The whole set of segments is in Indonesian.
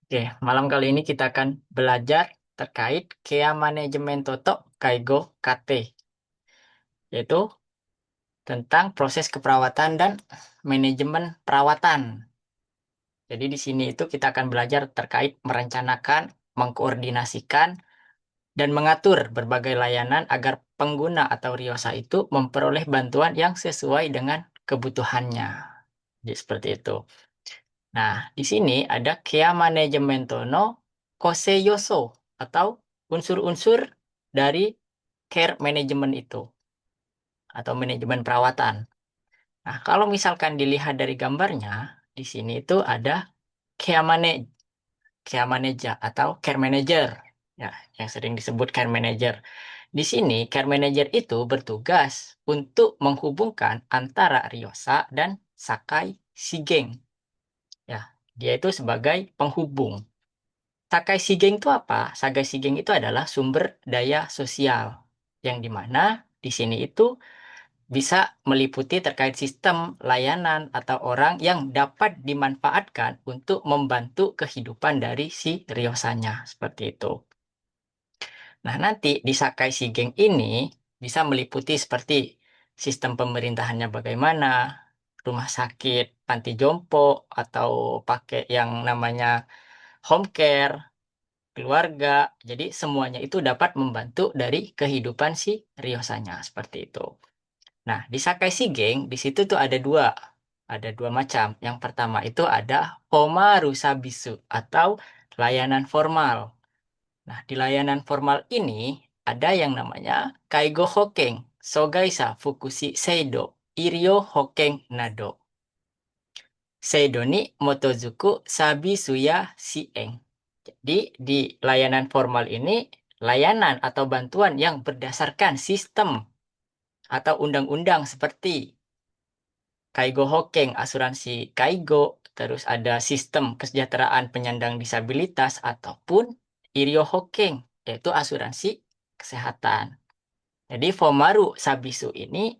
Oke, malam kali ini kita akan belajar terkait Kea Manajemen Toto Kaigo KT, yaitu tentang proses keperawatan dan manajemen perawatan. Jadi di sini itu kita akan belajar terkait merencanakan, mengkoordinasikan, dan mengatur berbagai layanan agar pengguna atau riosa itu memperoleh bantuan yang sesuai dengan kebutuhannya. Jadi seperti itu. Nah, di sini ada Kea Manajemen Tono Koseyoso atau unsur-unsur dari care management itu atau manajemen perawatan. Nah, kalau misalkan dilihat dari gambarnya, di sini itu ada Kea Care Manager atau Care Manager. Ya, yang sering disebut Care Manager. Di sini, Care Manager itu bertugas untuk menghubungkan antara Ryosa dan Sakai Shigeng. Ya, dia itu sebagai penghubung. Sakai Shigeng itu apa? Sakai Shigeng itu adalah sumber daya sosial yang dimana di sini itu bisa meliputi terkait sistem layanan atau orang yang dapat dimanfaatkan untuk membantu kehidupan dari si Ryosanya seperti itu. Nah, nanti di Sakai Shigeng ini bisa meliputi seperti sistem pemerintahannya bagaimana, rumah sakit, panti jompo, atau pakai yang namanya home care, keluarga. Jadi semuanya itu dapat membantu dari kehidupan si Ryosanya seperti itu. Nah, di Sakai Shigeng di situ tuh ada dua macam. Yang pertama itu ada Homaru Sabisu atau layanan formal. Nah, di layanan formal ini ada yang namanya Kaigo Hokeng, Sogaisa Fukushi Seido, Iryo Hokeng Nado. Seido ni Motozuku Sabisuya Sieng. Jadi, di layanan formal ini, layanan atau bantuan yang berdasarkan sistem atau undang-undang seperti Kaigo Hokeng, asuransi Kaigo, terus ada sistem kesejahteraan penyandang disabilitas, ataupun Iryo Hokeng, yaitu asuransi kesehatan. Jadi Fomaru Sabisu ini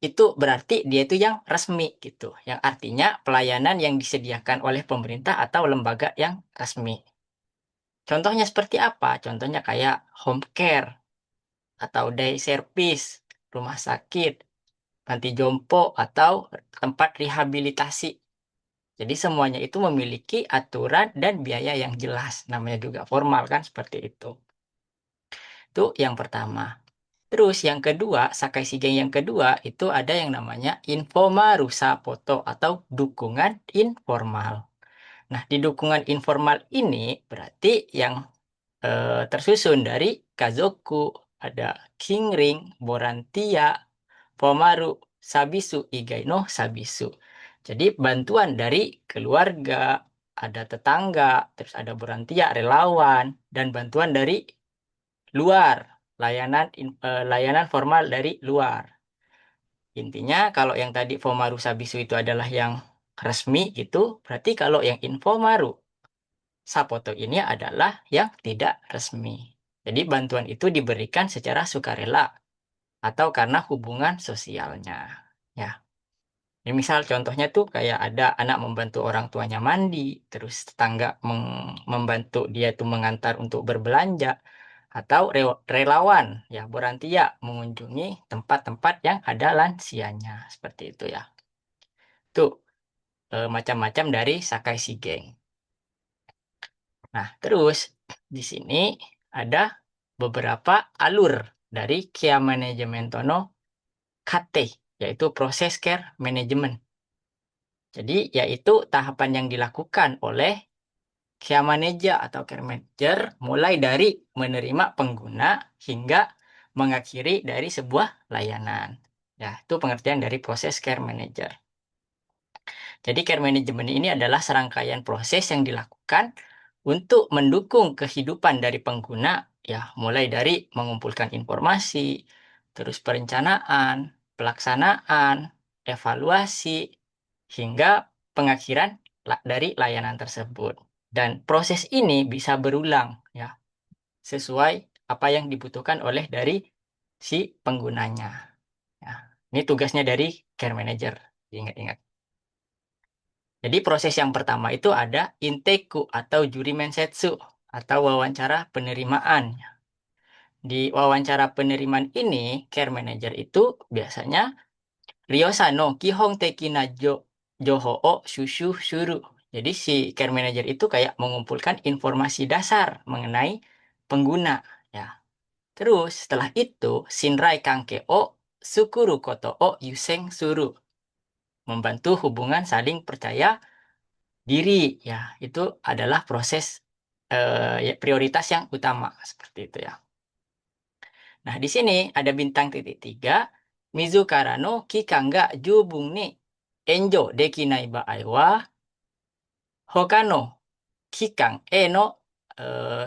itu berarti dia itu yang resmi gitu, yang artinya pelayanan yang disediakan oleh pemerintah atau lembaga yang resmi. Contohnya seperti apa? Contohnya kayak home care atau day service, rumah sakit, panti jompo, atau tempat rehabilitasi. Jadi semuanya itu memiliki aturan dan biaya yang jelas. Namanya juga formal kan seperti itu. Itu yang pertama. Terus yang kedua, Sakai Shigeng yang kedua itu ada yang namanya Infomarusa Poto atau dukungan informal. Nah, di dukungan informal ini berarti yang tersusun dari Kazoku, ada Kingring, Borantia, Pomaru, Sabisu, Igai no Sabisu. Jadi bantuan dari keluarga, ada tetangga, terus ada Borantia, relawan, dan bantuan dari luar, layanan formal dari luar. Intinya kalau yang tadi Fomaru Sabisu itu adalah yang resmi gitu, berarti kalau yang Infomaru Sapoto ini adalah yang tidak resmi. Jadi bantuan itu diberikan secara sukarela atau karena hubungan sosialnya. Ya, ini misal contohnya tuh kayak ada anak membantu orang tuanya mandi, terus tetangga membantu dia tuh mengantar untuk berbelanja, atau relawan ya Borantia mengunjungi tempat-tempat yang ada lansianya seperti itu ya. Tuh macam-macam dari Sakai Shigeng. Nah, terus di sini ada beberapa alur dari Kia Manajemen Tono KT, yaitu proses care management. Jadi, yaitu tahapan yang dilakukan oleh Care Manager atau Care Manager mulai dari menerima pengguna hingga mengakhiri dari sebuah layanan. Ya, itu pengertian dari proses Care Manager. Jadi care management ini adalah serangkaian proses yang dilakukan untuk mendukung kehidupan dari pengguna, ya, mulai dari mengumpulkan informasi, terus perencanaan, pelaksanaan, evaluasi, hingga pengakhiran dari layanan tersebut. Dan proses ini bisa berulang, ya, sesuai apa yang dibutuhkan oleh dari si penggunanya. Ya, ini tugasnya dari care manager. Ingat-ingat. Jadi proses yang pertama itu ada inteku atau juri mensetsu atau wawancara penerimaan. Di wawancara penerimaan ini, care manager itu biasanya Ryosa no Kihong Teki na Joho o Shushu Shuru. Jadi si care manager itu kayak mengumpulkan informasi dasar mengenai pengguna. Ya. Terus setelah itu Shinrai Kanke o Sukuru Koto o Yuseng Suru. Membantu hubungan saling percaya diri. Ya, itu adalah proses ya, prioritas yang utama seperti itu ya. Nah, di sini ada bintang titik tiga. Mizukara no kikan ga jubung ni enjo dekinai baai wa hoka no kikan e no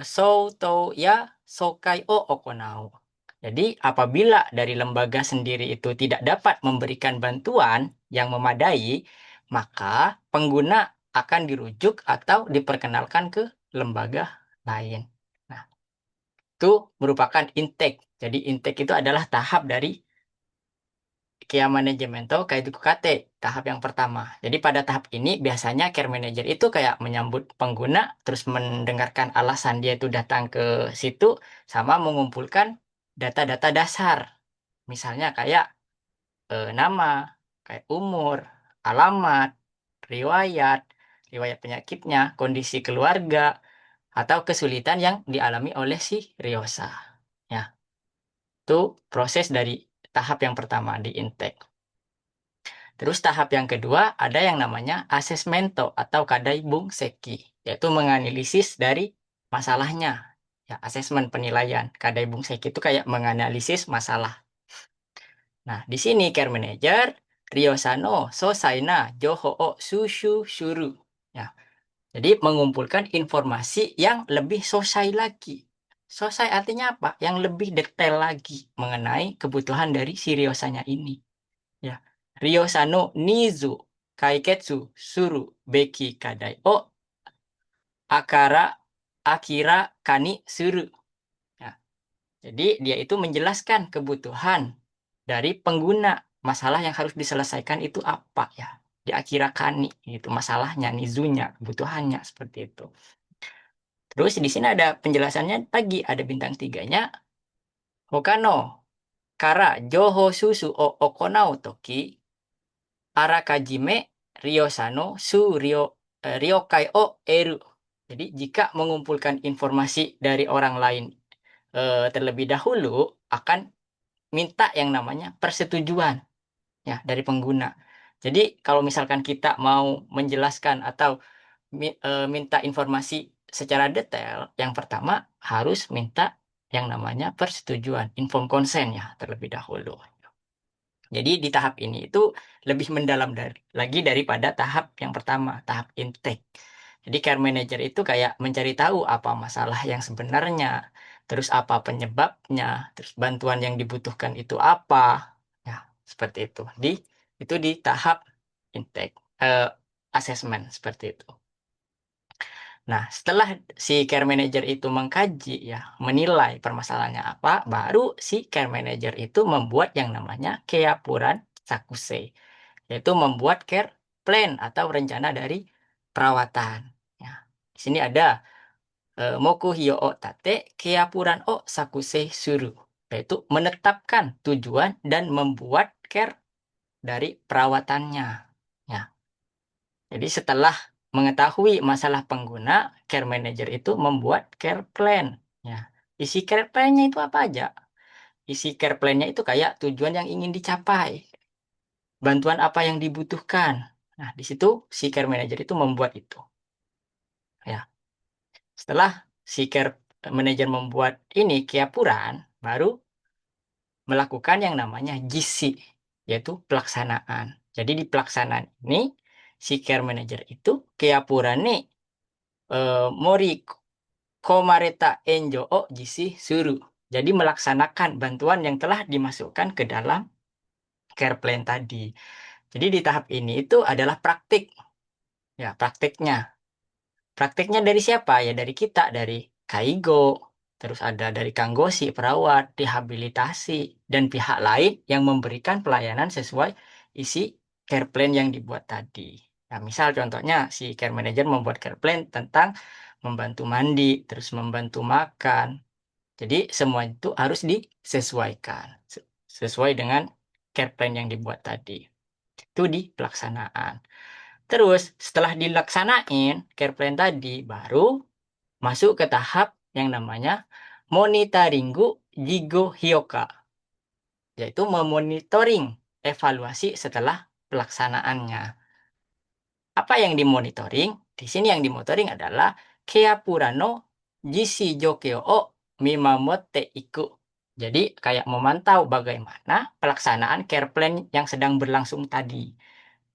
souto ya sokai o okonau. Jadi, apabila dari lembaga sendiri itu tidak dapat memberikan bantuan yang memadai, maka pengguna akan dirujuk atau diperkenalkan ke lembaga lain. Nah, itu merupakan intake. Jadi, intake itu adalah tahap dari Kia Management Kaidoku Kate, tahap yang pertama. Jadi pada tahap ini biasanya care manager itu kayak menyambut pengguna, terus mendengarkan alasan dia itu datang ke situ, sama mengumpulkan data-data dasar. Misalnya kayak nama, kayak umur, alamat, riwayat, riwayat penyakitnya, kondisi keluarga, atau kesulitan yang dialami oleh si Ryosa. Ya, itu proses dari tahap yang pertama di intake. Terus tahap yang kedua ada yang namanya asesmento atau kadai bung seki, yaitu menganalisis dari masalahnya. Ya, asesmen penilaian. Kadai bung seki itu kayak menganalisis masalah. Nah, di sini care manager Ryosano Sosaina Joho o Sushu Shuru. Ya, jadi mengumpulkan informasi yang lebih selesai lagi. Selesai artinya apa? Yang lebih detail lagi mengenai kebutuhan dari si Ryosanya ini. Ya. Ryosa no nizu kaiketsu suru beki kadai o akara akira kani suru. Ya. Jadi dia itu menjelaskan kebutuhan dari pengguna. Masalah yang harus diselesaikan itu apa ya? Di akira kani itu masalahnya, nizunya, kebutuhannya seperti itu. Terus di sini ada penjelasannya lagi, ada bintang tiganya. Hokano kara joho susu o okonau toki arakajime Ryosano su ryokai o eru. Jadi jika mengumpulkan informasi dari orang lain terlebih dahulu akan minta yang namanya persetujuan ya dari pengguna. Jadi kalau misalkan kita mau menjelaskan atau minta informasi secara detail, yang pertama harus minta yang namanya persetujuan, inform consent ya terlebih dahulu. Jadi di tahap ini itu lebih mendalam lagi daripada tahap yang pertama, tahap intake. Jadi care manager itu kayak mencari tahu apa masalah yang sebenarnya, terus apa penyebabnya, terus bantuan yang dibutuhkan itu apa. Ya, seperti itu. Itu di tahap intake, assessment seperti itu. Nah, setelah si care manager itu mengkaji ya, menilai permasalahannya apa, baru si care manager itu membuat yang namanya keapuran sakuse, yaitu membuat care plan atau rencana dari perawatan. Ya, di sini ada moku hio o tate keapuran o sakuse suru, yaitu menetapkan tujuan dan membuat care dari perawatannya. Ya, jadi setelah mengetahui masalah pengguna, care manager itu membuat care plan. Ya. Isi care plan-nya itu apa aja? Isi care plan-nya itu kayak tujuan yang ingin dicapai, bantuan apa yang dibutuhkan. Nah, di situ si care manager itu membuat itu. Ya. Setelah si care manager membuat ini keapuran, baru melakukan yang namanya GC, yaitu pelaksanaan. Jadi di pelaksanaan ini, si care manager itu keapuran nih mori komareta enjo o jisi suru. Jadi melaksanakan bantuan yang telah dimasukkan ke dalam care plan tadi. Jadi di tahap ini itu adalah praktik. Ya, praktiknya. Praktiknya dari siapa? Ya dari kita, dari Kaigo. Terus ada dari Kanggosi, perawat, rehabilitasi, dan pihak lain yang memberikan pelayanan sesuai isi care plan yang dibuat tadi. Nah, misal contohnya si care manager membuat care plan tentang membantu mandi, terus membantu makan. Jadi semua itu harus disesuaikan sesuai dengan care plan yang dibuat tadi. Itu di pelaksanaan. Terus setelah dilaksanain care plan tadi, baru masuk ke tahap yang namanya monitoringu jigo hyoka, yaitu memonitoring evaluasi setelah pelaksanaannya. Apa yang dimonitoring? Di sini yang dimonitoring adalah Keapura no Jishi Jokyo o Mimamotte iku. Jadi kayak memantau bagaimana pelaksanaan care plan yang sedang berlangsung tadi.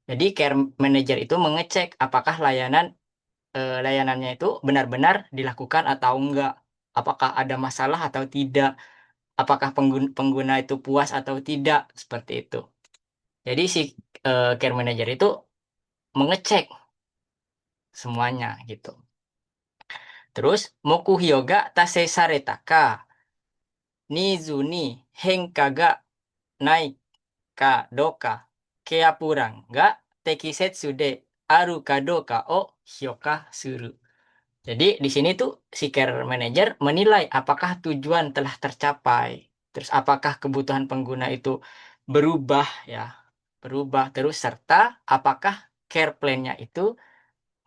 Jadi care manager itu mengecek apakah layanannya itu benar-benar dilakukan atau enggak. Apakah ada masalah atau tidak. Apakah pengguna itu puas atau tidak. Seperti itu. Jadi si care manager itu mengecek semuanya gitu. Terus moku hyoga tase sareta ka nizu ni henka ga nai ka doka keapuran ga tekisetsu de aru ka doka o hyoka suru. Jadi di sini tuh si care manager menilai apakah tujuan telah tercapai, terus apakah kebutuhan pengguna itu berubah ya, berubah terus serta apakah care plan-nya itu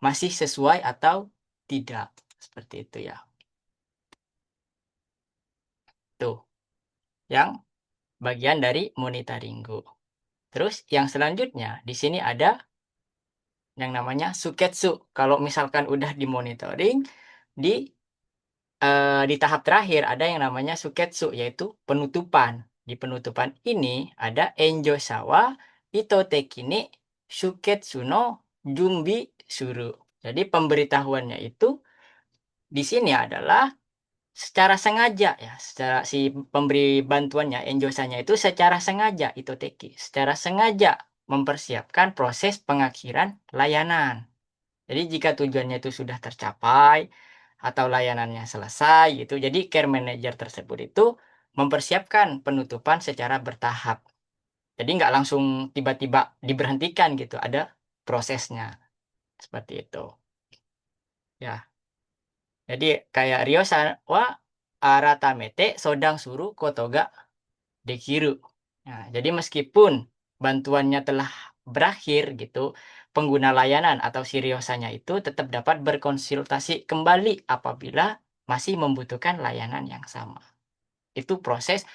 masih sesuai atau tidak. Seperti itu ya. Tuh, yang bagian dari monitoringu. Terus yang selanjutnya di sini ada yang namanya suketsu. Kalau misalkan udah dimonitoring, di di tahap terakhir ada yang namanya suketsu, yaitu penutupan. Di penutupan ini ada enjo sawa itoteki ni suketsu no jumbi suru. Jadi pemberitahuannya itu di sini adalah secara sengaja ya, secara si pemberi bantuannya enjosanya itu secara sengaja itu teki secara sengaja mempersiapkan proses pengakhiran layanan. Jadi jika tujuannya itu sudah tercapai atau layanannya selesai gitu, jadi care manager tersebut itu mempersiapkan penutupan secara bertahap. Jadi nggak langsung tiba-tiba diberhentikan gitu, ada prosesnya seperti itu. Ya, jadi kayak Rio wa aratamete sodang suru kotoga dekiru. Nah, jadi meskipun bantuannya telah berakhir gitu, pengguna layanan atau si Riosanya itu tetap dapat berkonsultasi kembali apabila masih membutuhkan layanan yang sama. Itu proses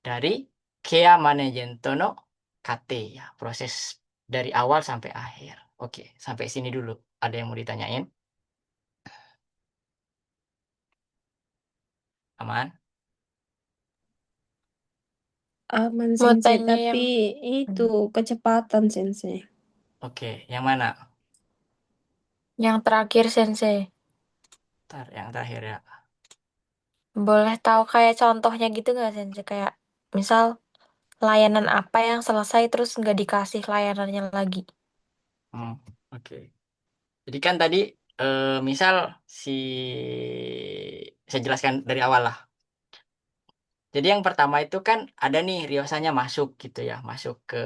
dari Kea Managento no KT ya, proses dari awal sampai akhir. Oke, sampai sini dulu. Ada yang mau ditanyain? Aman? Aman Mau sensei, tanya tapi yang itu kecepatan sensei. Oke, yang mana? terakhir Sensei. Ntar, yang terakhir ya. Boleh tahu kayak contohnya gitu nggak Sensei? Kayak misal layanan apa yang selesai terus nggak dikasih layanannya lagi. Hmm, oke. Jadi kan tadi misal si saya jelaskan dari awal lah. Jadi yang pertama itu kan ada nih Riosanya masuk gitu ya, masuk ke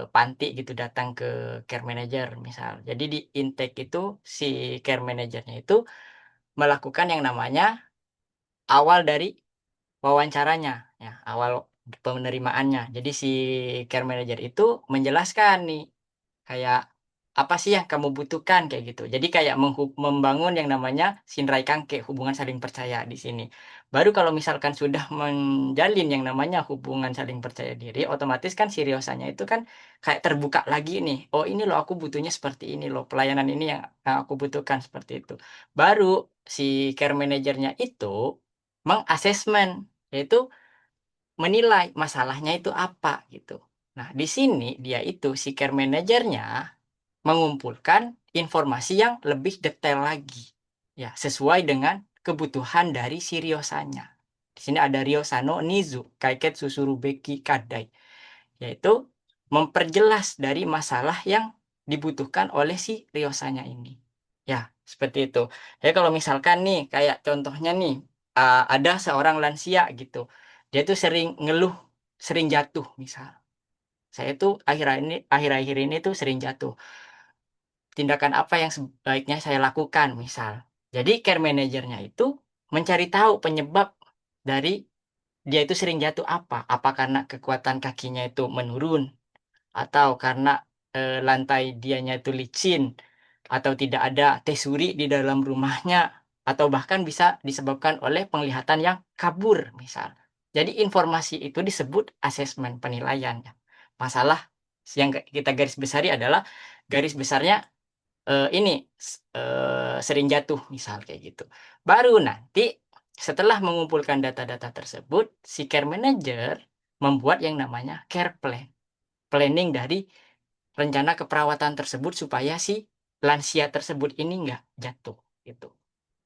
panti gitu, datang ke care manager misal. Jadi di intake itu si care manajernya itu melakukan yang namanya awal dari wawancaranya ya, awal penerimaannya. Jadi si care manager itu menjelaskan nih kayak apa sih yang kamu butuhkan kayak gitu. Jadi kayak membangun yang namanya Shinrai Kangke, hubungan saling percaya di sini. Baru kalau misalkan sudah menjalin yang namanya hubungan saling percaya diri, otomatis kan si Ryosanya itu kan kayak terbuka lagi nih. Oh ini loh aku butuhnya seperti ini loh, pelayanan ini yang aku butuhkan seperti itu. Baru si care manajernya itu mengasesmen, yaitu menilai masalahnya itu apa gitu. Nah, di sini dia itu si care manajernya mengumpulkan informasi yang lebih detail lagi. Ya, sesuai dengan kebutuhan dari si Ryosanya. Di sini ada Ryosano Nizu, Kaiket Susurubeki Kadai, yaitu memperjelas dari masalah yang dibutuhkan oleh si Ryosanya ini. Ya, seperti itu. Ya, kalau misalkan nih, kayak contohnya nih, ada seorang lansia gitu. Dia tuh sering ngeluh, sering jatuh misal. Saya tuh akhir-akhir ini tuh sering jatuh. tindakan apa yang sebaiknya saya lakukan, misal. Jadi care manajernya itu mencari tahu penyebab dari dia itu sering jatuh apa. Apa karena kekuatan kakinya itu menurun, atau karena lantai dianya itu licin, atau tidak ada tesuri di dalam rumahnya, atau bahkan bisa disebabkan oleh penglihatan yang kabur, misal. Jadi informasi itu disebut asesmen penilaian. Masalah yang kita garis besari adalah garis besarnya ini sering jatuh, misal kayak gitu. Baru nanti setelah mengumpulkan data-data tersebut, si care manager membuat yang namanya care plan. Planning dari rencana keperawatan tersebut supaya si lansia tersebut ini nggak jatuh gitu.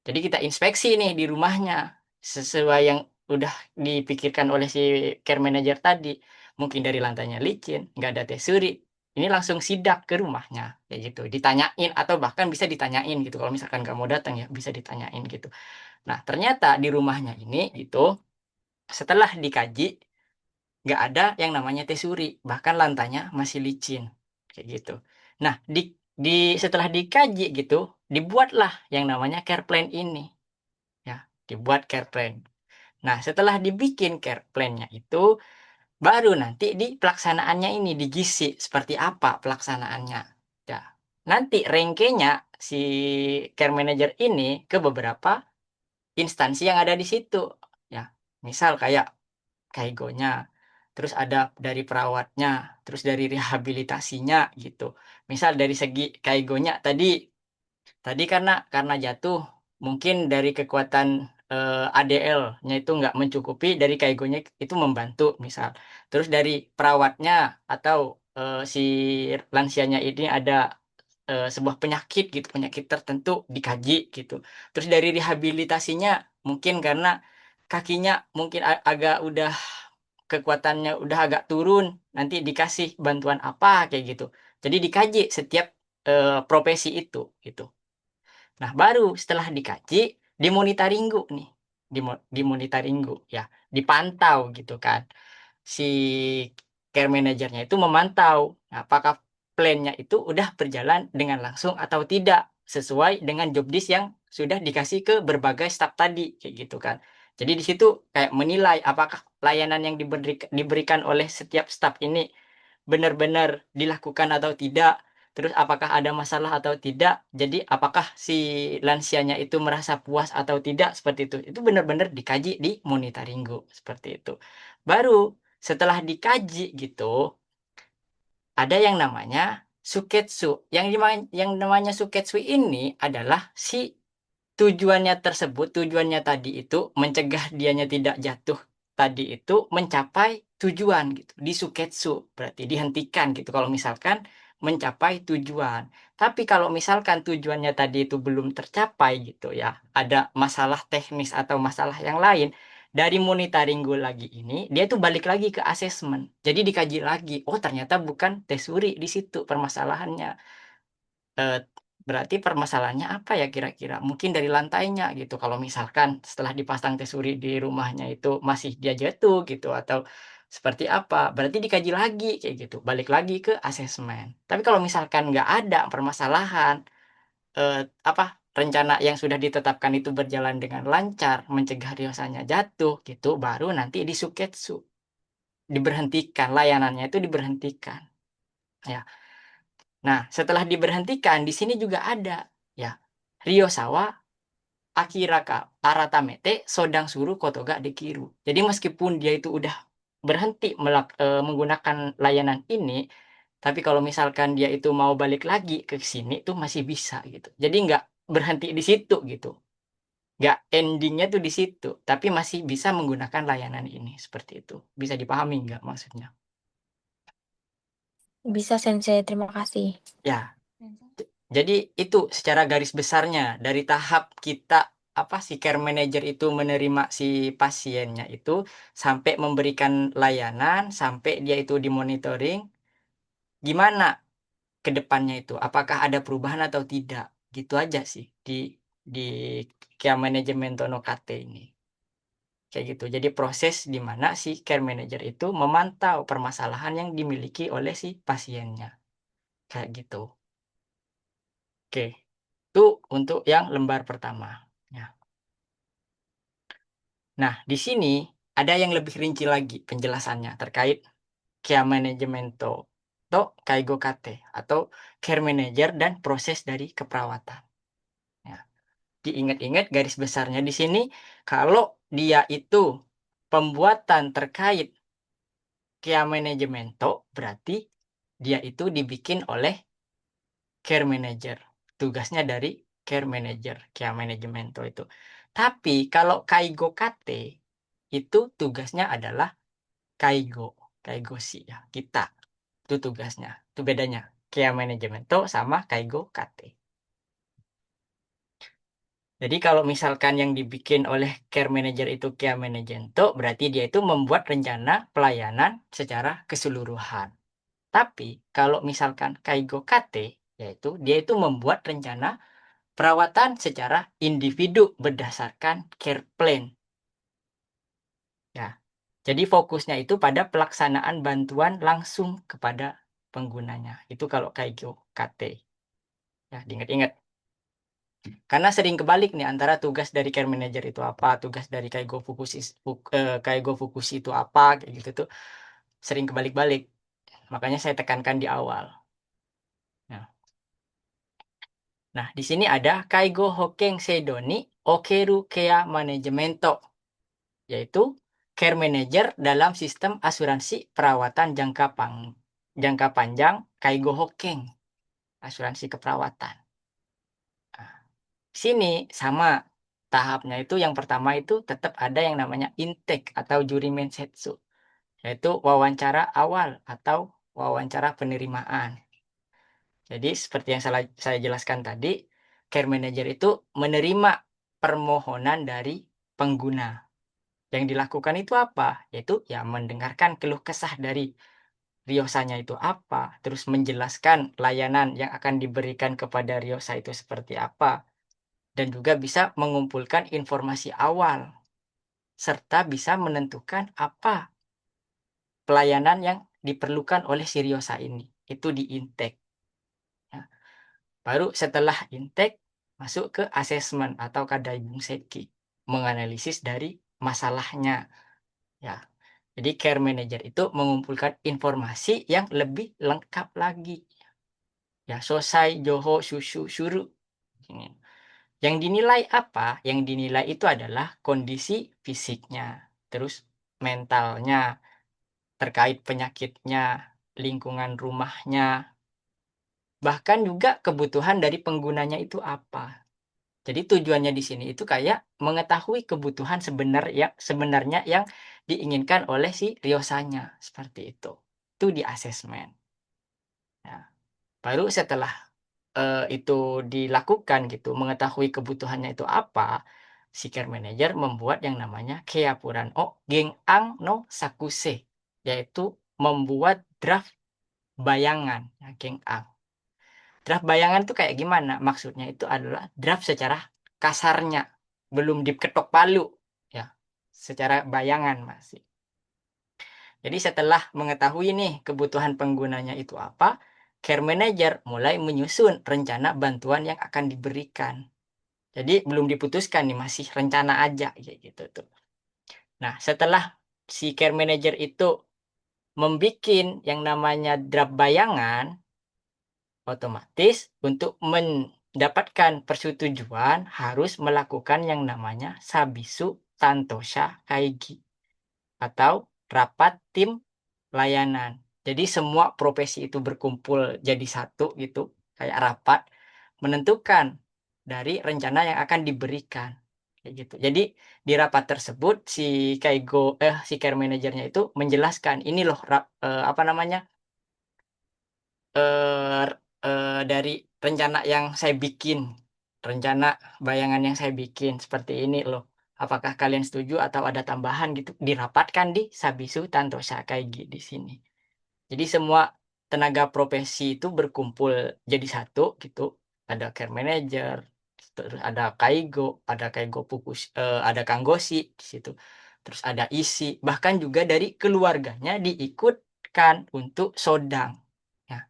Jadi kita inspeksi nih di rumahnya sesuai yang udah dipikirkan oleh si care manager tadi. Mungkin dari lantainya licin, nggak ada tesuri. Ini langsung sidak ke rumahnya kayak gitu. Ditanyain atau bahkan bisa ditanyain gitu. Kalau misalkan nggak mau datang ya bisa ditanyain gitu. Nah, ternyata di rumahnya ini gitu setelah dikaji nggak ada yang namanya tesuri, bahkan lantainya masih licin kayak gitu. Nah, di setelah dikaji gitu, dibuatlah yang namanya care plan ini, ya, dibuat care plan. Nah, setelah dibikin care plan-nya itu, baru nanti di pelaksanaannya ini digisi seperti apa pelaksanaannya. Ya, nanti rengkenya si care manager ini ke beberapa instansi yang ada di situ. Ya, misal kayak kaigonya, terus ada dari perawatnya, terus dari rehabilitasinya gitu. Misal dari segi kaigonya tadi tadi karena jatuh, mungkin dari kekuatan ADL-nya itu nggak mencukupi, dari kaigonya itu membantu misal. Terus dari perawatnya atau si lansianya ini ada sebuah penyakit gitu, penyakit tertentu dikaji gitu. Terus dari rehabilitasinya mungkin karena kakinya mungkin agak udah kekuatannya udah agak turun, nanti dikasih bantuan apa kayak gitu. Jadi dikaji setiap profesi itu gitu. Nah, baru setelah dikaji, dimonitoringgu nih. Dimonitoringgu ya, dipantau gitu kan. Si care manajernya itu memantau apakah plannya itu udah berjalan dengan langsung atau tidak sesuai dengan job desk yang sudah dikasih ke berbagai staf tadi kayak gitu kan. Jadi di situ kayak menilai apakah layanan yang diberikan oleh setiap staf ini benar-benar dilakukan atau tidak. Terus apakah ada masalah atau tidak. Jadi apakah si lansianya itu merasa puas atau tidak seperti itu. Itu benar-benar dikaji di monitoringgu seperti itu. Baru setelah dikaji gitu, ada yang namanya suketsu. Yang namanya suketsu ini adalah si tujuannya tadi itu mencegah dianya tidak jatuh tadi itu mencapai tujuan gitu. Di suketsu berarti dihentikan gitu kalau misalkan mencapai tujuan. Tapi kalau misalkan tujuannya tadi itu belum tercapai gitu ya, ada masalah teknis atau masalah yang lain, dari monitoring gue lagi ini, dia tuh balik lagi ke asesmen. Jadi dikaji lagi, oh ternyata bukan tesuri di situ permasalahannya. Eh, Berarti permasalahannya apa ya kira-kira? Mungkin dari lantainya gitu. Kalau misalkan setelah dipasang tesuri di rumahnya itu masih dia jatuh gitu atau seperti apa? Berarti dikaji lagi kayak gitu. Balik lagi ke asesmen. Tapi kalau misalkan nggak ada permasalahan, eh, apa rencana yang sudah ditetapkan itu berjalan dengan lancar, mencegah riosanya jatuh gitu, baru nanti disuketsu, diberhentikan layanannya itu diberhentikan. Ya. Nah, setelah diberhentikan, di sini juga ada ya. Ryosawa Akiraka Aratamete Sodang Suru Kotoga Dekiru. Jadi meskipun dia itu udah berhenti menggunakan layanan ini, tapi kalau misalkan dia itu mau balik lagi ke sini tuh masih bisa gitu. Jadi nggak berhenti di situ gitu. Nggak endingnya tuh di situ, tapi masih bisa menggunakan layanan ini seperti itu. Bisa dipahami nggak maksudnya? Bisa Sensei, terima kasih. Ya, jadi itu secara garis besarnya dari tahap kita apa si care manager itu menerima si pasiennya itu sampai memberikan layanan, sampai dia itu dimonitoring, gimana ke depannya itu? Apakah ada perubahan atau tidak? Gitu aja sih di care manajemen Tono KT ini. Kayak gitu. Jadi proses di mana si care manager itu memantau permasalahan yang dimiliki oleh si pasiennya. Kayak gitu. Oke, itu untuk yang lembar pertama. Ya. Nah, di sini ada yang lebih rinci lagi penjelasannya terkait Care Management atau Kaigo KT atau Care Manager dan proses dari keperawatan. Ya. Diingat-ingat garis besarnya di sini, kalau dia itu pembuatan terkait Care Management berarti dia itu dibikin oleh Care Manager. Tugasnya dari Care Manager, Care Management itu. Tapi kalau Kaigo KT itu tugasnya adalah Kaigo, Kaigo sih ya, kita. Itu tugasnya. Itu bedanya. Care Management sama Kaigo KT. Jadi kalau misalkan yang dibikin oleh Care Manager itu Care Management, berarti dia itu membuat rencana pelayanan secara keseluruhan. Tapi kalau misalkan Kaigo KT, yaitu dia itu membuat rencana perawatan secara individu berdasarkan care plan. Ya. Jadi fokusnya itu pada pelaksanaan bantuan langsung kepada penggunanya. Itu kalau Kaigo KT. Ya, diingat-ingat. Karena sering kebalik nih antara tugas dari care manager itu apa, tugas dari Kaigo Fukushi itu apa, kayak gitu tuh sering kebalik-balik. Makanya saya tekankan di awal. Nah, di sini ada Kaigo Hoken Seidoni Okeru Kea Management, yaitu care manager dalam sistem asuransi perawatan jangka panjang Kaigo Hoken, asuransi keperawatan. Nah, sini sama tahapnya itu yang pertama itu tetap ada yang namanya intake atau juri mensetsu, yaitu wawancara awal atau wawancara penerimaan. Jadi seperti yang saya jelaskan tadi, care manager itu menerima permohonan dari pengguna. Yang dilakukan itu apa? Yaitu ya mendengarkan keluh kesah dari riosanya itu apa, terus menjelaskan layanan yang akan diberikan kepada riosa itu seperti apa, dan juga bisa mengumpulkan informasi awal, serta bisa menentukan apa pelayanan yang diperlukan oleh si riosa ini. Itu di intake. Ya. Baru setelah intake, masuk ke asesmen atau kadaibung seki, menganalisis dari masalahnya. Ya. Jadi care manager itu mengumpulkan informasi yang lebih lengkap lagi. Ya, sosai, joho, susu, suru. Ini. Yang dinilai apa? Yang dinilai itu adalah kondisi fisiknya, terus mentalnya, terkait penyakitnya, lingkungan rumahnya, bahkan juga kebutuhan dari penggunanya itu apa. Jadi tujuannya di sini itu kayak mengetahui kebutuhan sebenarnya yang diinginkan oleh si riosanya, seperti itu. Itu di asesmen. Ya. Baru setelah itu dilakukan gitu, mengetahui kebutuhannya itu apa, si care manager membuat yang namanya Keiapuran o Gengang no Sakuse, yaitu membuat draft bayangan, ya, Gengang. Draft bayangan itu kayak gimana? Maksudnya itu adalah draft secara kasarnya, belum diketok palu, ya, secara bayangan masih. Jadi setelah mengetahui nih kebutuhan penggunanya itu apa, care manager mulai menyusun rencana bantuan yang akan diberikan. Jadi belum diputuskan nih, masih rencana aja kayak gitu tuh. Nah, setelah si care manager itu membuat yang namanya draft bayangan, otomatis untuk mendapatkan persetujuan harus melakukan yang namanya Sabisu Tantosha Kaigi atau rapat tim layanan. Jadi semua profesi itu berkumpul jadi satu gitu, kayak rapat menentukan dari rencana yang akan diberikan. Kayak gitu. Jadi di rapat tersebut si care manajernya itu menjelaskan ini loh apa namanya? eh dari rencana yang saya bikin, rencana bayangan yang saya bikin seperti ini loh. Apakah kalian setuju atau ada tambahan gitu? Dirapatkan di Sabisu Tantosa Kaigi di sini. Jadi semua tenaga profesi itu berkumpul jadi satu gitu. Ada care manager, terus ada Kaigo Pukus, ada Kanggosi di situ. Terus ada isi, bahkan juga dari keluarganya diikutkan untuk sodang. Ya,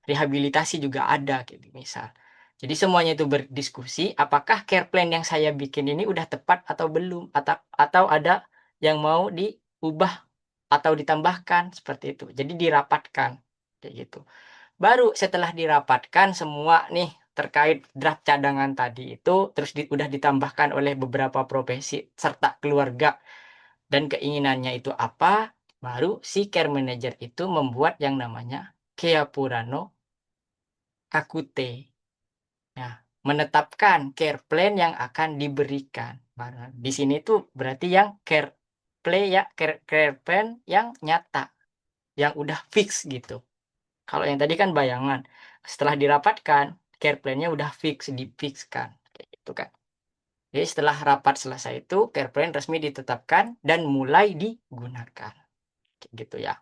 rehabilitasi juga ada gitu misal. Jadi semuanya itu berdiskusi apakah care plan yang saya bikin ini udah tepat atau belum, atau ada yang mau diubah atau ditambahkan seperti itu. Jadi dirapatkan kayak gitu. Baru setelah dirapatkan semua nih terkait draft cadangan tadi itu terus udah ditambahkan oleh beberapa profesi serta keluarga dan keinginannya itu apa, baru si care manager itu membuat yang namanya Kea Purano Kakute. Nah, menetapkan care plan yang akan diberikan. Di sini tuh berarti yang care plan yang nyata, yang udah fix gitu. Kalau yang tadi kan bayangan. Setelah dirapatkan, care plan-nya udah difixkan. Kayak gitu kan. Jadi setelah rapat selesai itu, care plan resmi ditetapkan dan mulai digunakan. Kayak gitu ya.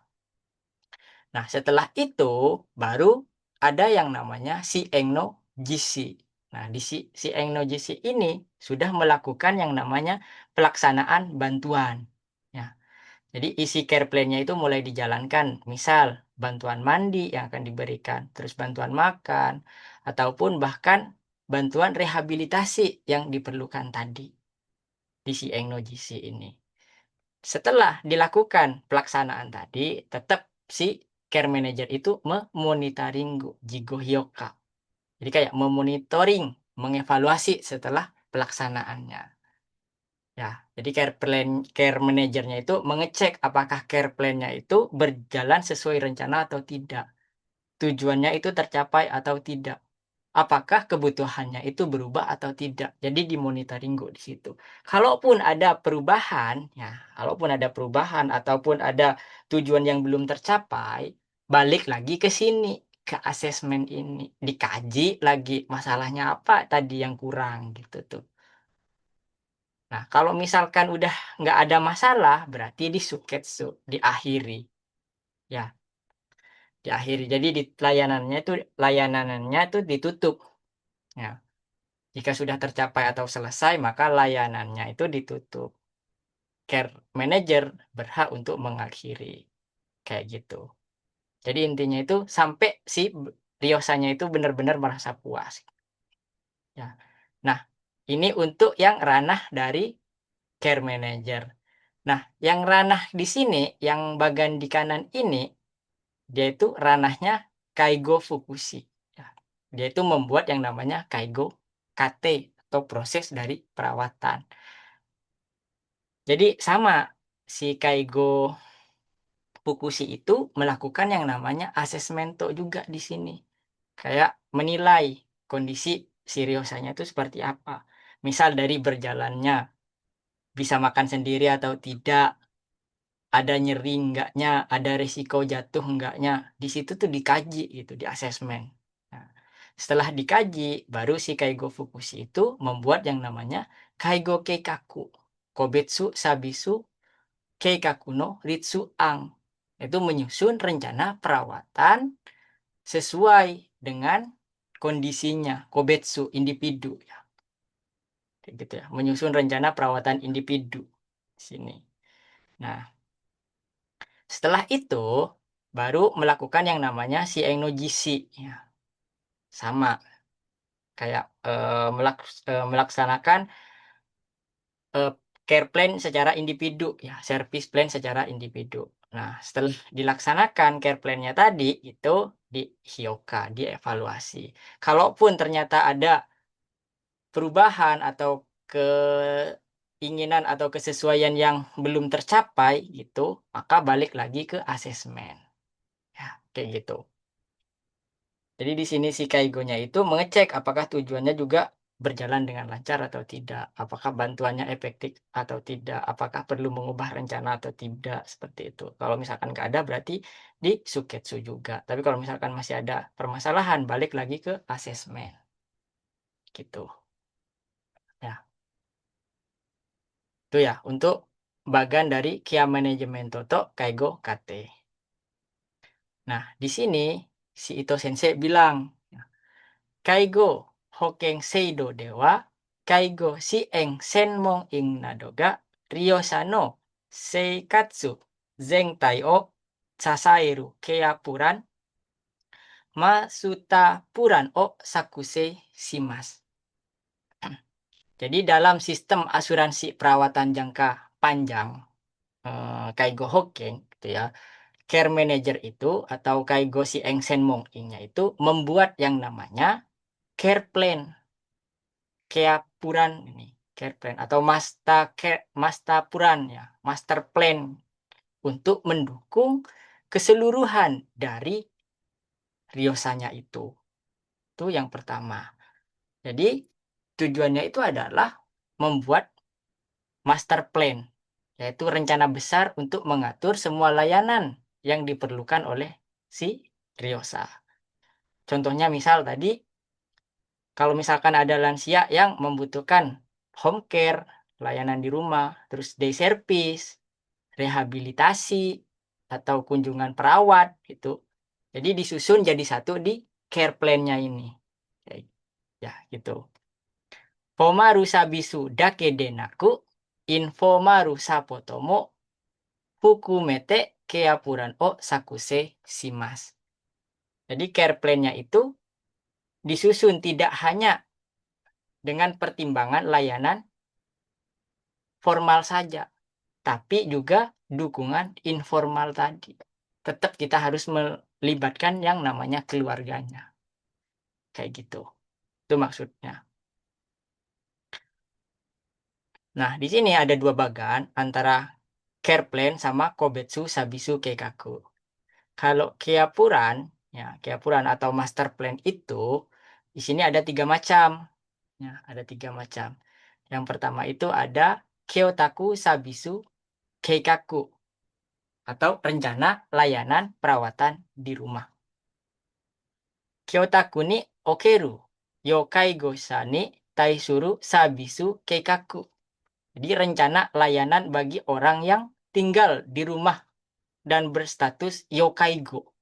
Nah, setelah itu baru ada yang namanya si Engno GC. Nah, di si Engno GC ini sudah melakukan yang namanya pelaksanaan bantuan. Ya, jadi isi care plan-nya itu mulai dijalankan. Misal, bantuan mandi yang akan diberikan, terus bantuan makan, ataupun bahkan bantuan rehabilitasi yang diperlukan tadi di si Engno GC ini. Setelah dilakukan pelaksanaan tadi, tetap si care manager itu memonitoring jigo hyoka. Jadi kayak memonitoring, mengevaluasi setelah pelaksanaannya. Ya, jadi care manajernya itu mengecek apakah care plan-nya itu berjalan sesuai rencana atau tidak. Tujuannya itu tercapai atau tidak. Apakah kebutuhannya itu berubah atau tidak. Jadi dimonitoring di situ. Kalaupun ada perubahan, ya, kalaupun ada perubahan ataupun ada tujuan yang belum tercapai, balik lagi ke sini, ke asesmen ini, dikaji lagi masalahnya apa tadi yang kurang gitu tuh. Nah, kalau misalkan udah nggak ada masalah, berarti disuketsu, diakhiri. Ya, diakhiri. Jadi layanannya itu ditutup. Ya. Jika sudah tercapai atau selesai, maka layanannya itu ditutup. Care manager berhak untuk mengakhiri. Kayak gitu. Jadi intinya itu sampai si Riosanya itu benar-benar merasa puas. Ya. Nah, ini untuk yang ranah dari care manager. Nah, yang ranah di sini, yang bagian di kanan ini, dia itu ranahnya Kaigo Fukushi. Ya. Dia itu membuat yang namanya Kaigo KT atau proses dari perawatan. Jadi sama si Kaigo Fukushi itu melakukan yang namanya asesmento juga di sini. Kayak menilai kondisi si Ryosanya itu seperti apa. Misal dari berjalannya, bisa makan sendiri atau tidak, ada nyeri enggaknya, ada risiko jatuh enggaknya. Di situ tuh dikaji gitu, di asesmen. Nah, setelah dikaji, baru si Kaigo Fukushi itu membuat yang namanya Kaigo Keikaku, Kobetsu Sabisu Keikaku no Ritsuang. Itu menyusun rencana perawatan sesuai dengan kondisinya, Kobetsu, individu. Ya. Kayak gitu ya, menyusun rencana perawatan individu. Sini. Nah, setelah itu baru melakukan yang namanya Shienno-jishi. Ya, sama kayak melaksanakan eh, care plan secara individu ya, service plan secara individu. Nah, setelah dilaksanakan care plan-nya tadi itu di Hyoka, dievaluasi. Kalaupun ternyata ada perubahan atau keinginan atau kesesuaian yang belum tercapai gitu, maka balik lagi ke asesmen. Ya, kayak gitu. Jadi di sini si Kaigonya itu mengecek apakah tujuannya juga berjalan dengan lancar atau tidak, apakah bantuannya efektif atau tidak, apakah perlu mengubah rencana atau tidak, seperti itu. Kalau misalkan nggak ada berarti di Suketsu juga. Tapi kalau misalkan masih ada permasalahan, balik lagi ke asesmen. Gitu. Ya, itu ya untuk bagian dari Kia Manajemen Toto Kaigo KT. Nah, di sini si Ito Sensei bilang, Kaigo Hoken Seido Dewa, Kaigo Shieng Senmon ing Nadoga, Ryosa no Seikatsu Zentai o Sasaeru Kea Puran masuta puran o sakuse shimasu. Jadi dalam sistem asuransi perawatan jangka panjang, Kaigo Hoken gitu ya, care manager itu atau Kaigo si Engsen Mong-ing-nya itu membuat yang namanya care plan. Keapuran ini, care plan atau master puran ya, master plan untuk mendukung keseluruhan dari riosanya itu. Itu yang pertama. Jadi tujuannya itu adalah membuat master plan, yaitu rencana besar untuk mengatur semua layanan yang diperlukan oleh si riosa. Contohnya misal tadi, kalau misalkan ada lansia yang membutuhkan home care, layanan di rumah, terus day service, rehabilitasi, atau kunjungan perawat gitu. Jadi disusun jadi satu di care plan-nya ini. Ya, gitu. Fomaru sabisu dake denaku, infomaru sapotomo, hukumete keapuran o sakuse shimasu. Jadi care plan-nya itu disusun tidak hanya dengan pertimbangan layanan formal saja, tapi juga dukungan informal tadi. Tetap kita harus melibatkan yang namanya keluarganya. Kayak gitu. Itu maksudnya. Nah, di sini ada dua bagan antara care plan sama Kobetsu Sabisu Keikaku. Kalau keapuran, ya, keapuran atau master plan itu, di sini ada 3 macam. Ya, ada 3 macam. Yang pertama itu ada Kyotaku Sabisu Keikaku atau rencana layanan perawatan di rumah. Kyotaku ni okeru yokai gosa ni taisuru sabisu keikaku. Jadi rencana layanan bagi orang yang tinggal di rumah dan berstatus yokaigo.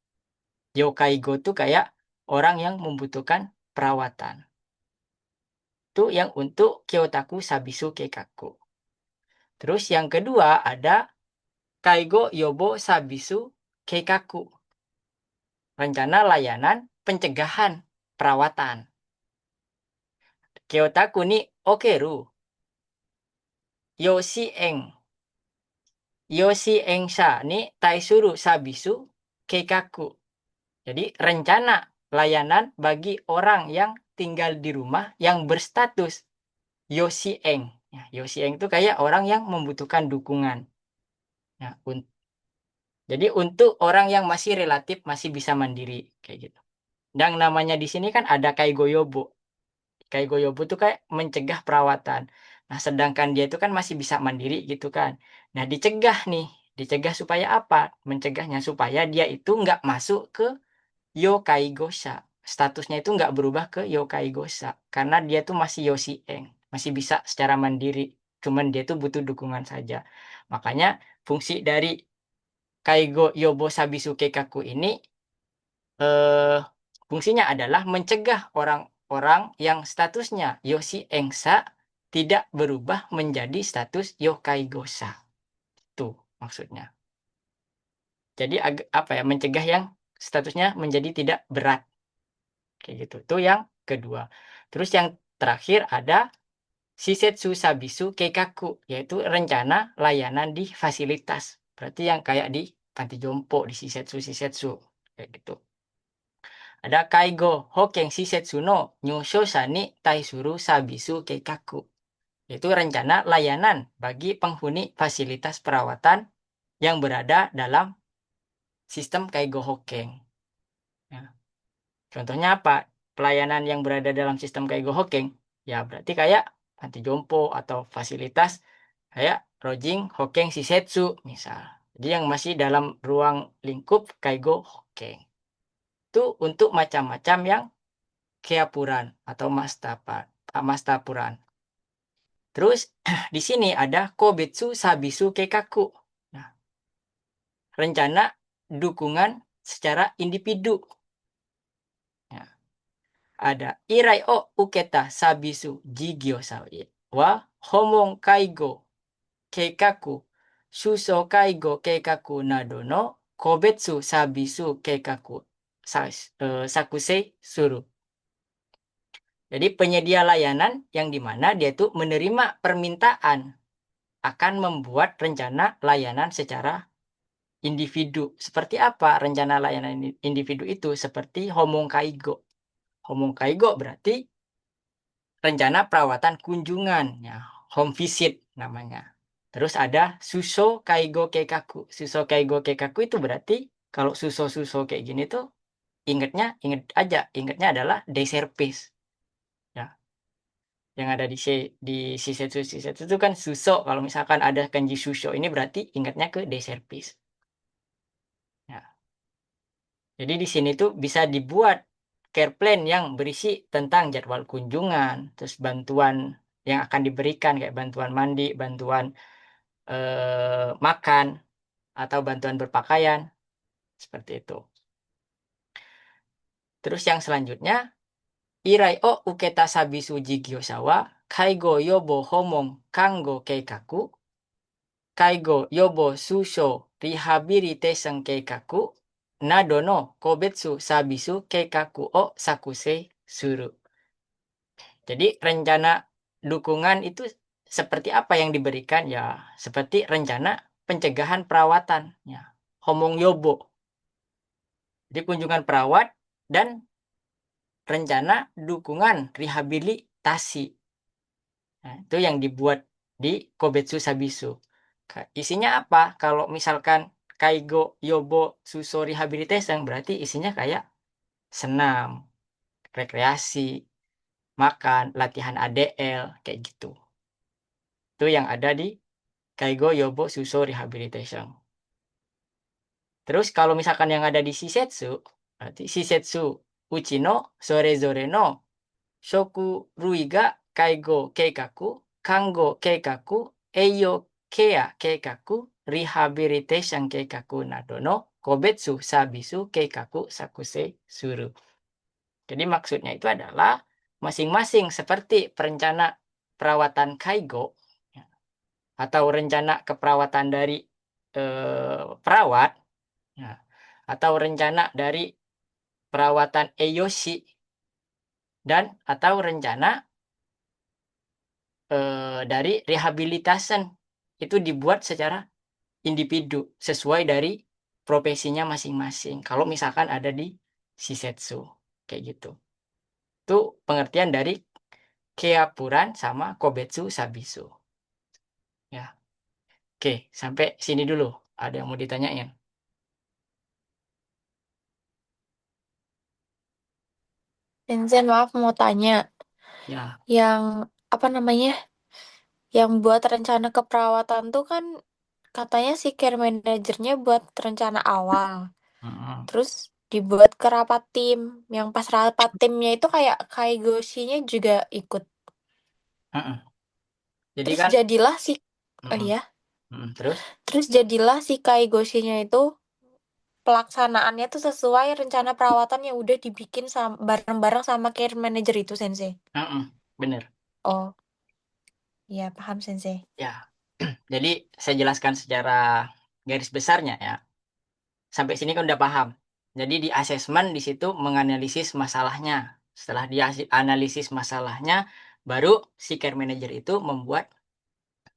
Yokaigo itu kayak orang yang membutuhkan perawatan. Itu yang untuk Kyotaku Sabisu Keikaku. Terus yang kedua ada Kaigo Yobo Sabisu Keikaku. Rencana layanan pencegahan perawatan. Kyotaku ni okeru yoshi eng. Yoshi engsa ni taisuru sabisu keikaku. Jadi rencana layanan bagi orang yang tinggal di rumah yang berstatus yoshi eng. Ya, yoshi eng itu kayak orang yang membutuhkan dukungan. Ya, jadi untuk orang yang masih relatif masih bisa mandiri kayak gitu. Dan namanya di sini kan ada kaigoyobo. Kaigoyobo itu kayak mencegah perawatan. Nah, sedangkan dia itu kan masih bisa mandiri gitu kan. Nah, dicegah nih. Dicegah supaya apa? Mencegahnya supaya dia itu nggak masuk ke Yokaigosha. Statusnya itu nggak berubah ke Yokaigosha. Karena dia tuh masih Yoshieng. Masih bisa secara mandiri. Cuman dia tuh butuh dukungan saja. Makanya fungsi dari Kaigo Yobo Sabisu Keikaku ini eh, fungsinya adalah mencegah orang-orang yang statusnya Yoshi Engsa tidak berubah menjadi status Yokai Gosa. Itu maksudnya. Jadi apa ya, mencegah yang statusnya menjadi tidak berat. Kayak gitu. Itu yang kedua. Terus yang terakhir ada Shisetsu Sabisu Keikaku, yaitu rencana layanan di fasilitas. Berarti yang kayak di panti jompo, di Shisetsu. Kayak gitu. Ada Kaigo Hoken Shisetsu no Nyushosha ni Taisuru Sabisu Keikaku. Yaitu rencana layanan bagi penghuni fasilitas perawatan yang berada dalam sistem Kaigo Hoken. Ya. Contohnya apa? Pelayanan yang berada dalam sistem Kaigo Hoken. Ya berarti kayak panti jompo atau fasilitas kayak Rojing Hoken Shisetsu misal. Jadi yang masih dalam ruang lingkup Kaigo Hoken. Itu untuk macam-macam yang keapuran atau mastapuran. Terus di sini ada Kobetsu Sabisu Keikaku. Nah, rencana dukungan secara individu. Ya, ada Irai o Uketa Sabisu Jigyo Sawi wa Homon Kaigo Keikaku Suso Kaigo Keikaku nado no Kobetsu Sabisu Keikaku sakusei suru. Jadi penyedia layanan yang dimana dia tuh menerima permintaan akan membuat rencana layanan secara individu. Seperti apa rencana layanan individu itu? Seperti homong kaigo. Homong kaigo berarti rencana perawatan kunjungan, ya, home visit namanya. Terus ada suso kaigo keikaku. Suso kaigo keikaku itu berarti kalau suso kayak gini tuh inget aja, ingetnya adalah day service. Ya, yang ada di shisetsu itu kan suso. Kalau misalkan ada kanji suso ini berarti ingatnya ke day service. Ya. Jadi di sini tuh bisa dibuat care plan yang berisi tentang jadwal kunjungan, terus bantuan yang akan diberikan kayak bantuan mandi, bantuan makan, atau bantuan berpakaian, seperti itu. Terus yang selanjutnya, irai o uketa sabisu jigyo sawa, kaigo yobo homon kango keikaku, kaigo yobo susho rehabilitation keikaku, nado no kobetsu sabisu keikaku o sakusei suru. Jadi rencana dukungan itu seperti apa yang diberikan? Ya, seperti rencana pencegahan perawatan, ya, homong yobo. Jadi kunjungan perawat dan rencana dukungan rehabilitasi. Nah, itu yang dibuat di Kobetsu Sabisu. Isinya apa? Kalau misalkan Kaigo Yobo Suso Rehabilitation berarti isinya kayak senam, rekreasi, makan, latihan ADL, kayak gitu. Itu yang ada di Kaigo Yobo Suso Rehabilitation. Terus kalau misalkan yang ada di Shisetsu, berarti Shisetsu Uchino Sorezore no Shoku Ruiga Kaigo Keikaku, Kango Keikaku, Eiyo Kea Keikaku, Rehabilitation Keikaku nado no Kobetsu Sabisu Keikaku Sakusei Suru. Jadi maksudnya itu adalah masing-masing seperti perencana perawatan Kaigo, ya, atau rencana keperawatan dari perawat, ya, atau rencana dari perawatan Eyoshi, dan atau rencana dari rehabilitation itu dibuat secara individu sesuai dari profesinya masing-masing. Kalau misalkan ada di Shisetsu kayak gitu. Itu pengertian dari Keiapuran sama Kobetsu Sabisu. Ya. Oke, sampai sini dulu. Ada yang mau ditanyain? Sensei, maaf mau tanya. Ya. Yang apa namanya? Yang buat rencana keperawatan tuh kan katanya si care manajernya buat rencana awal. Mm-mm. Terus dibuat ke rapat tim. Yang pas rapat timnya itu kayak Kaigoshinya juga ikut. Mm-mm. Jadi Terus kan, jadilah si mm-mm. ya. Mm-mm. Terus, Terus jadilah si Kaigoshinya itu pelaksanaannya tuh sesuai rencana perawatan yang udah dibikin bareng-bareng sama care manager itu, Sensei. mm-mm. Bener. Oh, iya paham, Sensei. Ya. Jadi saya jelaskan secara garis besarnya ya. Sampai sini kan udah paham. Jadi di asesmen di situ menganalisis masalahnya. Setelah dia analisis masalahnya, baru si care manager itu membuat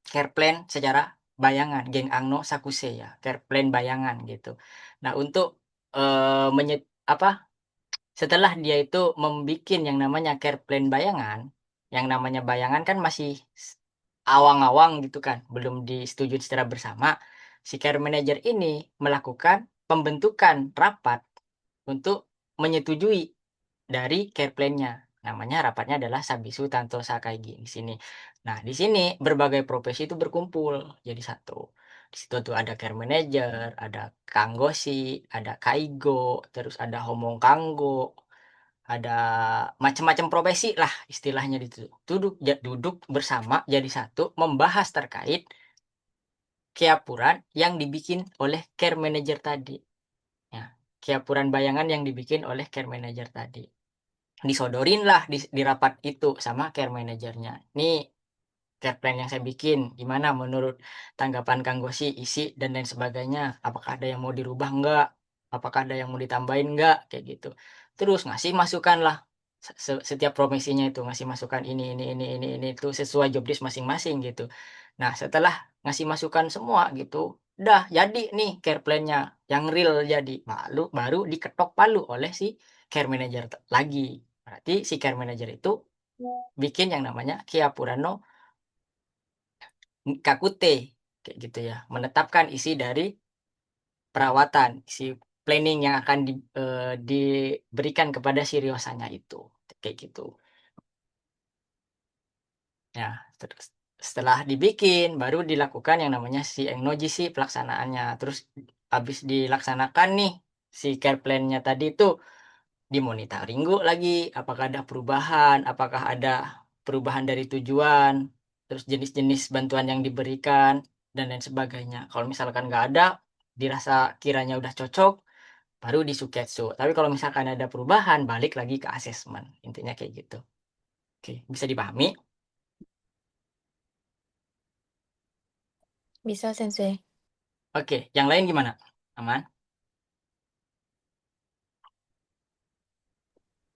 care plan secara bayangan, geng Angno Sakuse ya, care plan bayangan gitu. Nah, untuk apa? Setelah dia itu membuat yang namanya care plan bayangan, yang namanya bayangan kan masih awang-awang gitu kan, belum disetujui secara bersama. Si care manager ini melakukan pembentukan rapat untuk menyetujui dari care plan-nya. Namanya rapatnya adalah Sabisu Tanto Sakaigi di sini. Nah, di sini berbagai profesi itu berkumpul jadi satu. Di situ tuh ada care manager, ada kanggoshi, ada kaigo, terus ada homong kanggo, ada macam-macam profesi lah istilahnya di situ. Duduk bersama jadi satu membahas terkait keapuran yang dibikin oleh care manager tadi. Ya, keapuran bayangan yang dibikin oleh care manager tadi disodorin lah di rapat itu sama care manajernya. Nih care plan yang saya bikin, gimana menurut tanggapan Kang Gosi, isi dan lain sebagainya. Apakah ada yang mau dirubah enggak? apakah ada yang mau ditambahin nggak, kayak gitu. Terus ngasih masukan lah, setiap profesinya itu ngasih masukan ini itu sesuai job desk masing-masing gitu. Nah setelah ngasih masukan semua gitu, udah jadi nih care plan-nya yang real, jadi baru diketok palu oleh si care manager lagi. Berarti si care manager itu bikin yang namanya Kiapurano Kakute, kayak gitu ya, menetapkan isi dari perawatan, isi planning yang akan diberikan kepada si Ryosanya itu, kayak gitu. Ya, terus setelah dibikin baru dilakukan yang namanya si Engnoji si pelaksanaannya. Terus habis dilaksanakan nih si care plan-nya tadi itu dimonitoring lagi, apakah ada perubahan, apakah ada perubahan dari tujuan, terus jenis-jenis bantuan yang diberikan dan lain sebagainya. Kalau misalkan nggak ada, dirasa kiranya udah cocok, baru di Suketsu. Tapi kalau misalkan ada perubahan, balik lagi ke asesmen. Intinya kayak gitu. Oke, bisa dipahami? Bisa, Sensei. Oke, yang lain gimana? Aman?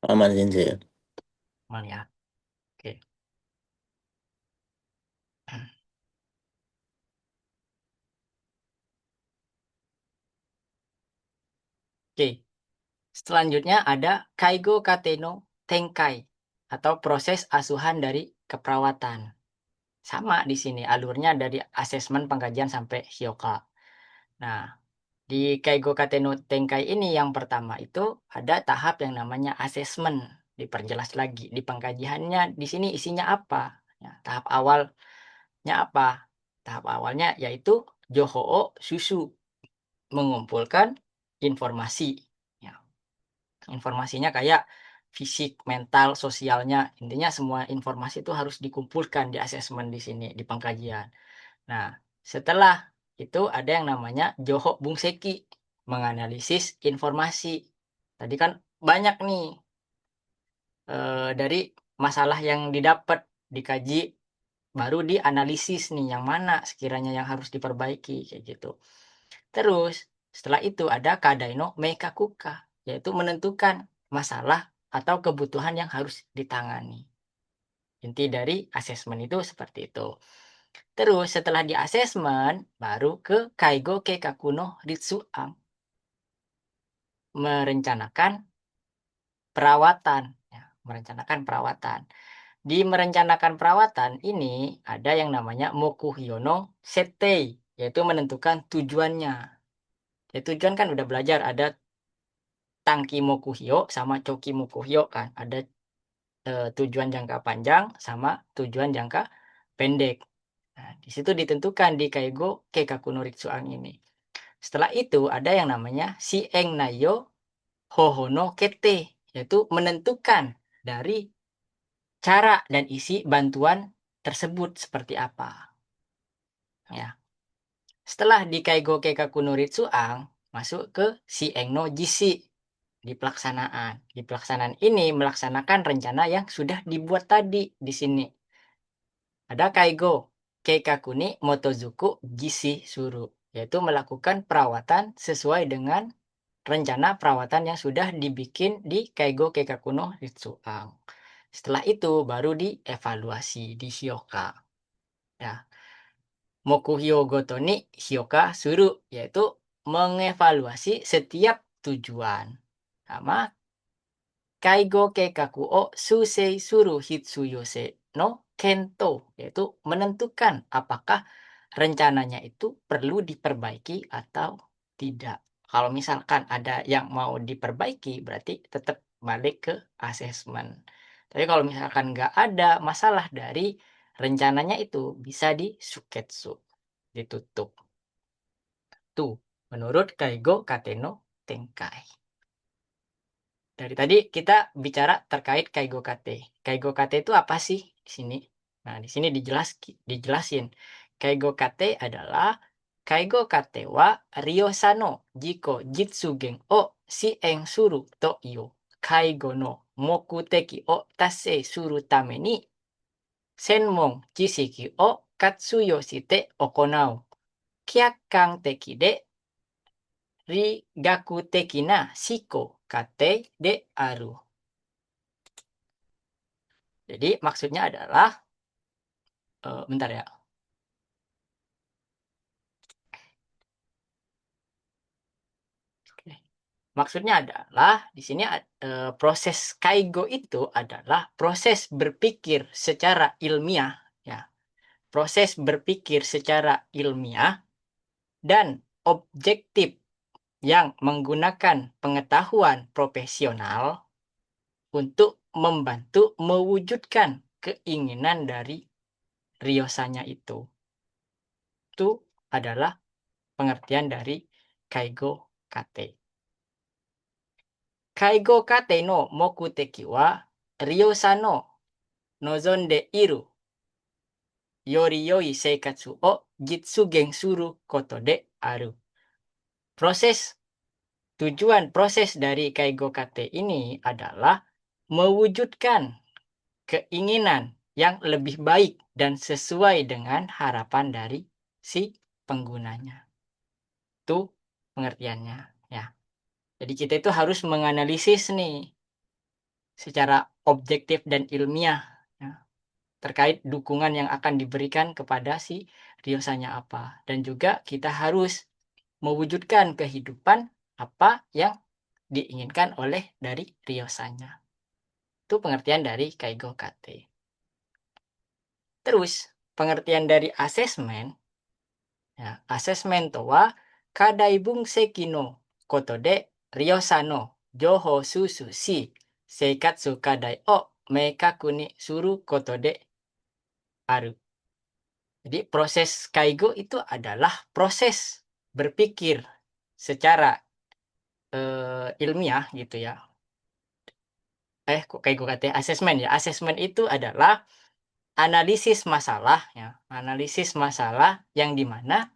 Aman Sensei. Aman ya. Oke. Oke. Selanjutnya ada Kaigo Kateno Tenkai atau proses asuhan dari keperawatan. Sama di sini alurnya dari asesmen pengkajian sampai Hyoka. Nah, di Kaigo Kateno Tenkai ini yang pertama itu ada tahap yang namanya asesmen. Diperjelas lagi di pengkajiannya di sini isinya apa? Ya, tahap awalnya apa? Tahap awalnya yaitu Johoo Susu, mengumpulkan informasi. Ya, informasinya kayak fisik, mental, sosialnya. Intinya semua informasi itu harus dikumpulkan di asesmen di sini, di pengkajian. Nah, setelah itu ada yang namanya Johok Bungseki, menganalisis informasi. Tadi kan banyak nih dari masalah yang didapat, dikaji, baru dianalisis nih yang mana sekiranya yang harus diperbaiki, kayak gitu. Terus, setelah itu ada Kadaino Meikakuka, yaitu menentukan masalah atau kebutuhan yang harus ditangani. Inti dari asesmen itu seperti itu. Terus setelah di asesmen, baru ke Kaigo Keikakuno Ritsuang, merencanakan perawatan. Ya, merencanakan perawatan. Di merencanakan perawatan ini ada yang namanya Mokuhyono Setei, yaitu menentukan tujuannya. Ya, tujuan kan udah belajar, ada Tangki Mokuhyo sama Choki Mokuhyo kan. Ada tujuan jangka panjang sama tujuan jangka pendek. Nah, di situ ditentukan di Kaigo Keikaku no Ritsuang ini. Setelah itu ada yang namanya Sieng Nayo Hohono Kete, yaitu menentukan dari cara dan isi bantuan tersebut seperti apa. Ya. Setelah di Kaigo Keikaku no Ritsuang, masuk ke Sieng no Jishi di pelaksanaan. Di pelaksanaan ini melaksanakan rencana yang sudah dibuat tadi di sini. Ada Kaigo Keikaku ni Motozuku Gishi Suru, yaitu melakukan perawatan sesuai dengan rencana perawatan yang sudah dibikin di Kaigo Keikaku no Ritsuang. Setelah itu baru dievaluasi di Hyoka. Ya. Mokuhyo goto ni Hyoka Suru, yaitu mengevaluasi setiap tujuan. Sama Kaigo Keikaku o Susei Suru Hitsuyose no Kento, yaitu menentukan apakah rencananya itu perlu diperbaiki atau tidak. Kalau misalkan ada yang mau diperbaiki, berarti tetap balik ke asesmen. Tapi kalau misalkan nggak ada masalah dari rencananya itu, bisa di suketsu, ditutup. Tuh, menurut Kaigo Kateno Tenkai. Dari tadi kita bicara terkait Kaigo Kate. Kaigo Kate itu apa sih di sini? Nah, di sini dijelasin. Kaigo Kate adalah Kaigo Kate wa Ryosano Jiko Jitsugen o Shien suru to iyo Kaigo no mokuteki o tassei suru tame ni senmon jishiki o katsuyo shite okonau kyakkanteki de rigaku tekina shiko kate de aru. Jadi maksudnya adalah bentar ya. Oke. Maksudnya adalah di sini proses kaigo itu adalah proses berpikir secara ilmiah ya. Proses berpikir secara ilmiah dan objektif yang menggunakan pengetahuan profesional untuk membantu mewujudkan keinginan dari ryosanya itu. Itu adalah pengertian dari kaigo kate. Kaigo kate no mokuteki wa ryosa no nozonde iru yori yoi seikatsu o jitsugen suru koto de aru. Tujuan proses dari kaigo kate ini adalah mewujudkan keinginan yang lebih baik dan sesuai dengan harapan dari si penggunanya. Itu pengertiannya ya. Jadi kita itu harus menganalisis nih secara objektif dan ilmiah ya, terkait dukungan yang akan diberikan kepada si ryosanya apa. Dan juga kita harus mewujudkan kehidupan apa yang diinginkan oleh dari ryosanya. Itu pengertian dari kaigo kate. Terus pengertian dari asesmen ya, asesmen to wa kadai bunseki no koto de ryosa no jouhou susu shi seikatsu kadai o meikaku ni suru koto de aru. Jadi proses kaigo itu adalah proses berpikir secara ilmiah gitu ya. Kok kaigo kate asesmen ya. Asesmen itu adalah analisis masalah ya. Analisis masalah yang dimana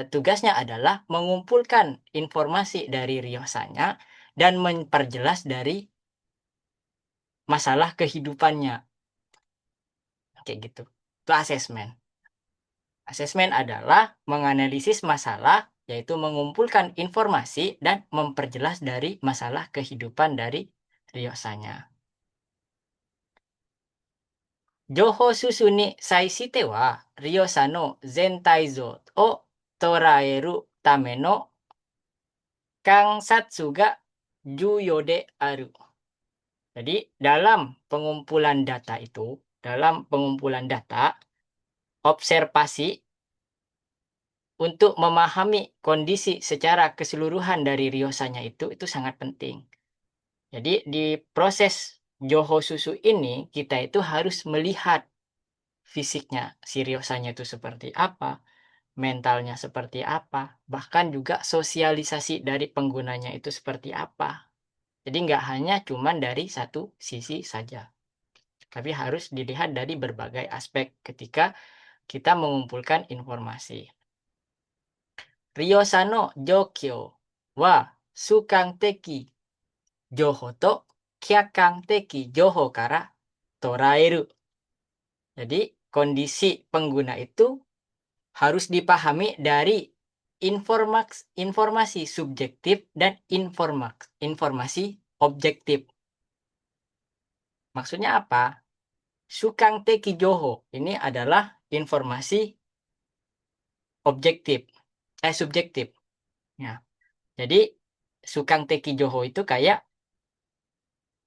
tugasnya adalah mengumpulkan informasi dari ryosanya dan memperjelas dari masalah kehidupannya. Kayak gitu. Itu asesmen. Asesmen adalah menganalisis masalah, yaitu mengumpulkan informasi dan memperjelas dari masalah kehidupan dari ryosanya. Jouhou susu ni saishite wa ryosa no zentaizo o toraeru tame no kansatsu ga juyo de aru. Jadi dalam pengumpulan data, observasi untuk memahami kondisi secara keseluruhan dari ryosanya itu sangat penting. Jadi di proses jouhou susu ini kita itu harus melihat fisiknya si ryosanya itu seperti apa, mentalnya seperti apa, bahkan juga sosialisasi dari penggunanya itu seperti apa. Jadi nggak hanya cuman dari satu sisi saja, tapi harus dilihat dari berbagai aspek ketika kita mengumpulkan informasi. Ryosa no jokyo wa sukan teki jouho to kyakan teki jouho kara toraeru. Jadi kondisi pengguna itu harus dipahami dari informasi subjektif dan informasi objektif. Maksudnya apa? Sukang teki jouho ini adalah informasi subjektif. Ya. Jadi sukang teki jouho itu kayak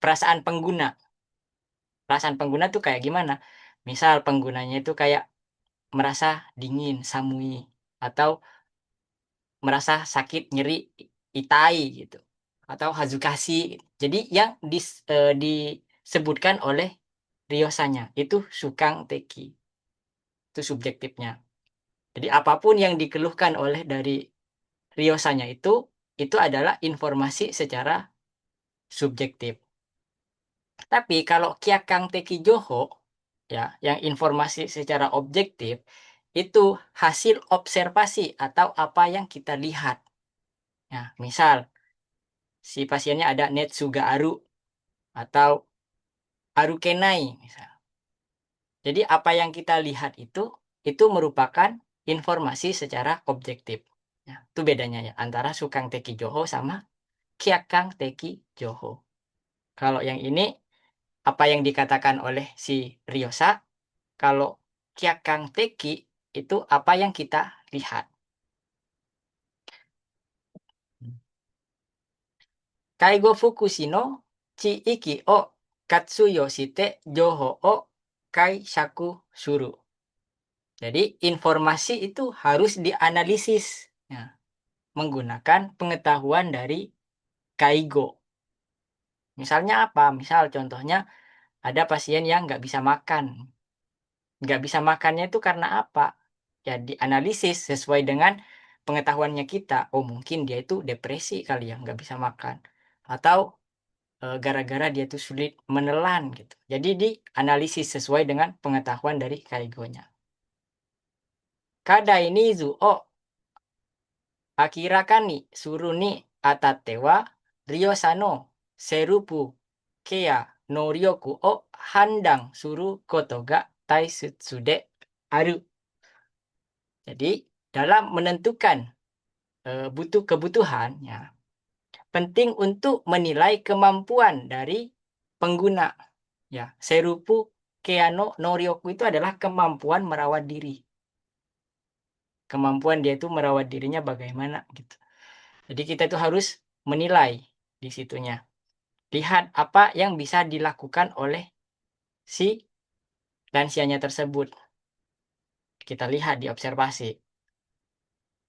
perasaan pengguna. Perasaan pengguna tuh kayak gimana? Misal penggunanya itu kayak merasa dingin, samui, atau merasa sakit, nyeri, itai gitu. Atau hazukasi. Jadi yang disebutkan oleh ryosanya itu sukang teki. Itu subjektifnya. Jadi apapun yang dikeluhkan oleh dari ryosanya itu adalah informasi secara subjektif. Tapi kalau kyakang teki jouho ya, yang informasi secara objektif itu hasil observasi atau apa yang kita lihat. Ya, misal si pasiennya ada netsuga aru atau arukenai misal. Jadi apa yang kita lihat itu merupakan informasi secara objektif. Ya, itu bedanya ya antara Sukang Teki Joho sama Kyakang Teki Joho. Kalau yang ini apa yang dikatakan oleh si Ryosa, kalau Kyakang Teki itu apa yang kita lihat. Kaigo fukushi no chi iki o katsuyo shite joho o kai shaku suru. Jadi informasi itu harus dianalisis ya, menggunakan pengetahuan dari kaigo. Misalnya apa? Misal contohnya ada pasien yang nggak bisa makan. Nggak bisa makannya itu karena apa? Ya dianalisis sesuai dengan pengetahuannya kita. Oh mungkin dia itu depresi kali ya, nggak bisa makan. Atau gara-gara dia tuh sulit menelan gitu. Jadi dianalisis sesuai dengan pengetahuan dari kaigonya. Kada ini zu o akirakan ni suru ni atate wa ryosano serupu kea no ryoku o handang suru koto ga taisutsu de aru. Jadi dalam menentukan butuh kebutuhan ya, penting untuk menilai kemampuan dari pengguna. Ya, serupu keano noryoku itu adalah kemampuan merawat diri. Kemampuan dia itu merawat dirinya bagaimana gitu. Jadi kita itu harus menilai di situnya. Lihat apa yang bisa dilakukan oleh si lansianya tersebut. Kita lihat di observasi.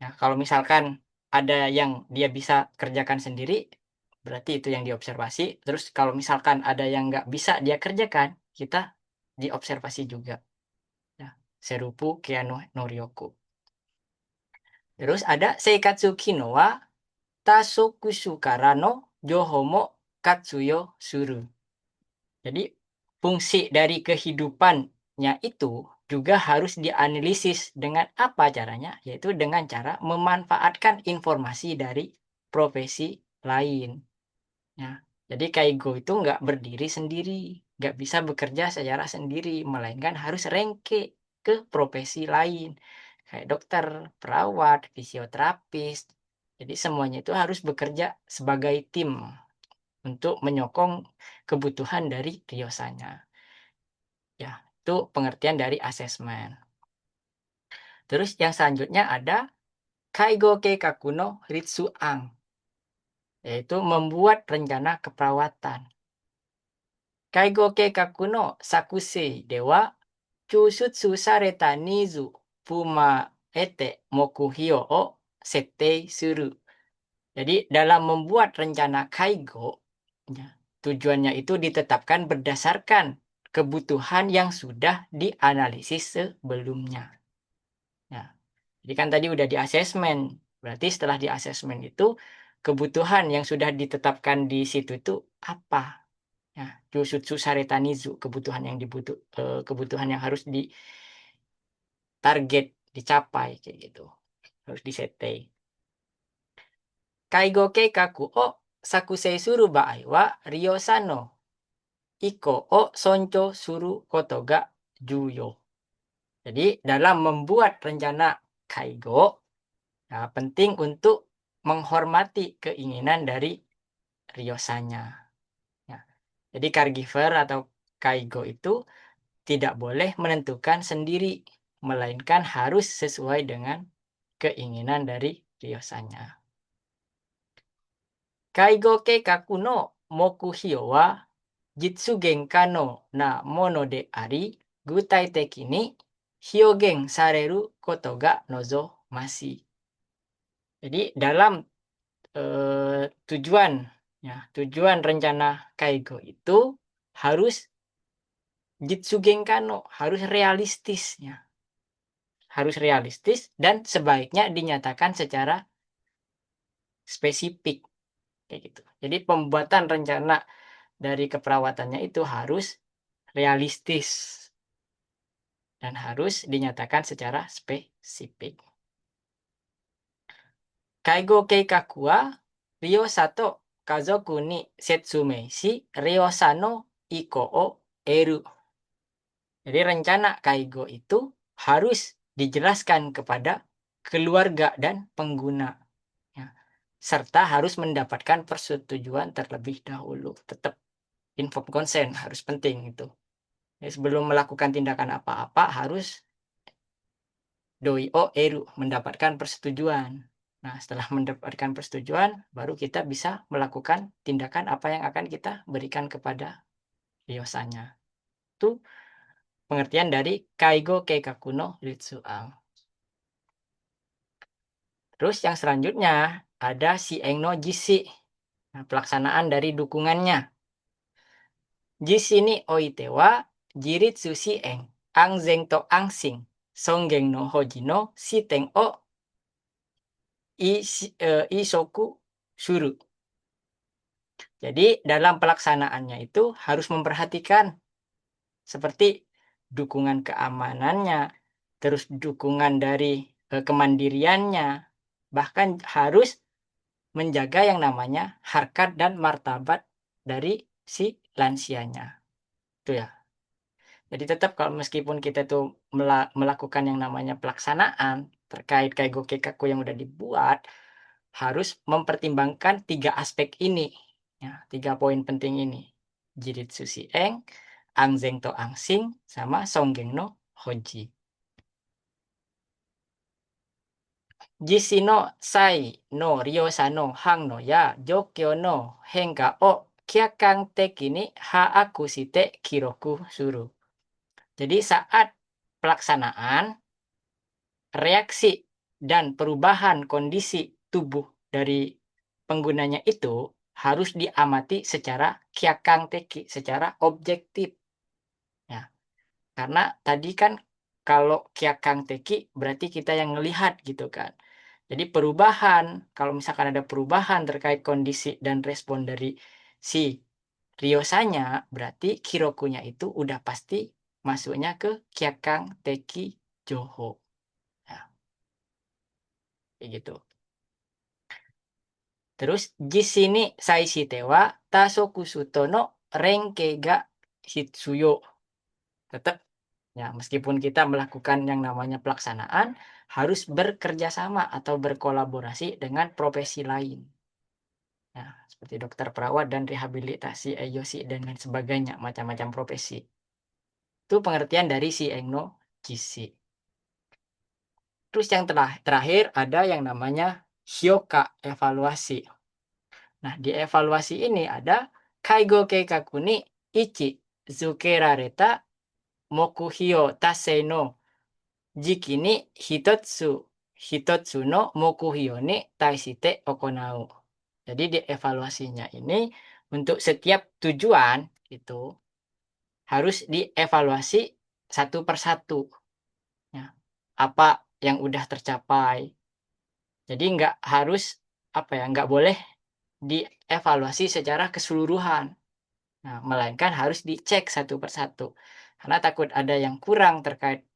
Ya, kalau misalkan ada yang dia bisa kerjakan sendiri, berarti itu yang diobservasi. Terus kalau misalkan ada yang nggak bisa dia kerjakan, kita diobservasi juga. Ya, serupu keano noryoku. Terus ada seikatsu kino wa tasokusu kara no joho mo katsuyo suru. Jadi fungsi dari kehidupannya itu juga harus dianalisis dengan apa caranya? Yaitu dengan cara memanfaatkan informasi dari profesi lain. Ya, jadi kaigo itu nggak berdiri sendiri, nggak bisa bekerja secara sendiri, melainkan harus rengke ke profesi lain. Kayak dokter, perawat, fisioterapis. Jadi semuanya itu harus bekerja sebagai tim untuk menyokong kebutuhan dari ryosanya. Ya, itu pengertian dari asesmen. Terus yang selanjutnya ada Kaigo Keikaku no Ritsuan, yaitu membuat rencana keperawatan. Kaigo Keikaku no Sakusei dewa chūshutsu sareta nizu fuma ete mokuhyo o settei suru. Jadi dalam membuat rencana kaigo, ya, tujuannya itu ditetapkan berdasarkan kebutuhan yang sudah dianalisis sebelumnya. Ya, jadi kan tadi udah di asesmen. Berarti setelah di asesmen itu kebutuhan yang sudah ditetapkan di situ itu apa? Ya, Jusutsu Saretanizu, kebutuhan yang harus ditarget, dicapai kayak gitu. Harus disetei. Kaigo keikaku o sakusei suru baai wa ryosa no iko o soncho suru koto ga juyo. Jadi dalam membuat rencana kaigo, ya, penting untuk menghormati keinginan dari ryosanya. Ya. Jadi caregiver atau kaigo itu tidak boleh menentukan sendiri, melainkan harus sesuai dengan keinginan dari ryosanya. Kaigo keikaku no mokuhyo wa jitsugen kano na mono de ari, gutai teki ni hyogen sareru koto ga nozomasi. Jadi dalam tujuan rencana kaigo itu harus jitsugen kano, harus realistis ya. Harus realistis dan sebaiknya dinyatakan secara spesifik kayak gitu. Jadi pembuatan rencana dari keperawatannya itu harus realistis dan harus dinyatakan secara spesifik. Kaigo keikaku wa ryosa to kazoku ni setsumei shi ryosa no iko o eru. Jadi rencana kaigo itu harus dijelaskan kepada keluarga dan pengguna. Ya. Serta harus mendapatkan persetujuan terlebih dahulu. Tetap informed consent harus penting itu. Ya, sebelum melakukan tindakan apa-apa harus doi o eru mendapatkan persetujuan. Nah, setelah mendapatkan persetujuan, baru kita bisa melakukan tindakan apa yang akan kita berikan kepada ryosanya. Itu pengertian dari kaigo keikaku no ritsuan. Terus yang selanjutnya ada sieng no jisi. Nah, pelaksanaan dari dukungannya. Jisi ni oite wa jiritsu sieng angzeng to angsing songgeng no hoji no shiten o isoku suru. Jadi dalam pelaksanaannya itu harus memperhatikan seperti dukungan keamanannya, terus dukungan dari kemandiriannya, bahkan harus menjaga yang namanya harkat dan martabat dari si lansianya. Itu ya. Jadi tetap kalau meskipun kita tuh melakukan yang namanya pelaksanaan terkait kaigo keikaku yang udah dibuat, harus mempertimbangkan 3 aspek ini. Ya, 3 poin penting ini. Jiritsu sieng, angzeng to angsing, sama songgeng no hoji. Jishi no sai no ryosa no hang no ya jokyo no henka o kyakan teki ni haaku shite kiroku suru. Jadi saat pelaksanaan, reaksi dan perubahan kondisi tubuh dari penggunanya itu harus diamati secara kyakang teki, secara objektif. Ya, karena tadi kan kalau kyakang teki berarti kita yang melihat gitu kan. Jadi perubahan, kalau misalkan ada perubahan terkait kondisi dan respon dari si ryosanya, berarti kirokunya itu udah pasti masuknya ke kyakang teki joho. Ya, kayak gitu. Terus jisi ni sai shite wa tasoku suto no renke ga hitsuyo. Tetap ya, meskipun kita melakukan yang namanya pelaksanaan, harus bekerja sama atau berkolaborasi dengan profesi lain. Ya, seperti dokter perawat dan rehabilitasi, EYOSI, dan lain sebagainya, macam-macam profesi. Itu pengertian dari si Engno Jisi. Terus yang terakhir ada yang namanya hyoka, evaluasi. Nah, di evaluasi ini ada kaigo keikaku ni ichi zukerareta mokuhyo tasei no jiki ni hitotsu no mokuhyo ni taishite okonau. Jadi di evaluasinya ini untuk setiap tujuan itu harus dievaluasi satu persatu. Ya. Apa yang udah tercapai. Jadi nggak harus nggak boleh dievaluasi secara keseluruhan. Nah, melainkan harus dicek satu persatu. Karena takut ada yang kurang terkait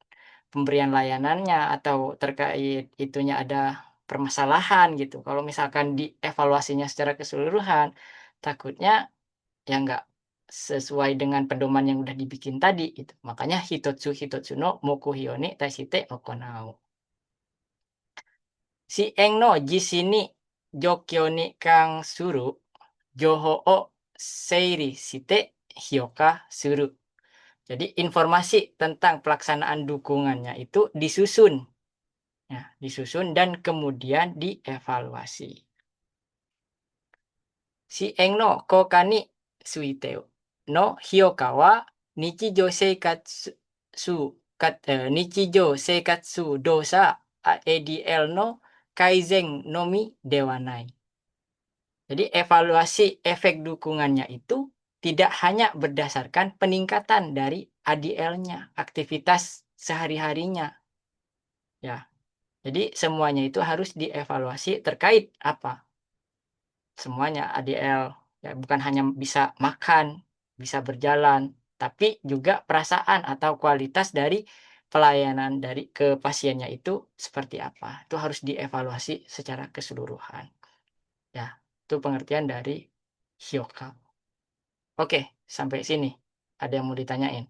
pemberian layanannya atau terkait itunya ada permasalahan gitu. Kalau misalkan dievaluasinya secara keseluruhan, takutnya ya nggak sesuai dengan pedoman yang udah dibikin tadi gitu. Makanya hitotsu no mokuhyo ni taishite okonau. Si eng no jisini jokyo ni kang suru joho o seiri shite hyoka suru. Jadi informasi tentang pelaksanaan dukungannya itu disusun. Ya, disusun dan kemudian dievaluasi. Si eng no koka ni suite no hyoka wa nichijou seikatsu dosa ADL no kaizen nomi dewanai. Jadi evaluasi efek dukungannya itu tidak hanya berdasarkan peningkatan dari ADL-nya, aktivitas sehari-harinya. Ya. Jadi semuanya itu harus dievaluasi terkait apa? Semuanya ADL. Ya, bukan hanya bisa makan, bisa berjalan, tapi juga perasaan atau kualitas dari pelayanan dari ke pasiennya itu seperti apa. Itu harus dievaluasi secara keseluruhan. Ya, itu pengertian dari hyoka. Oke, sampai sini. Ada yang mau ditanyain?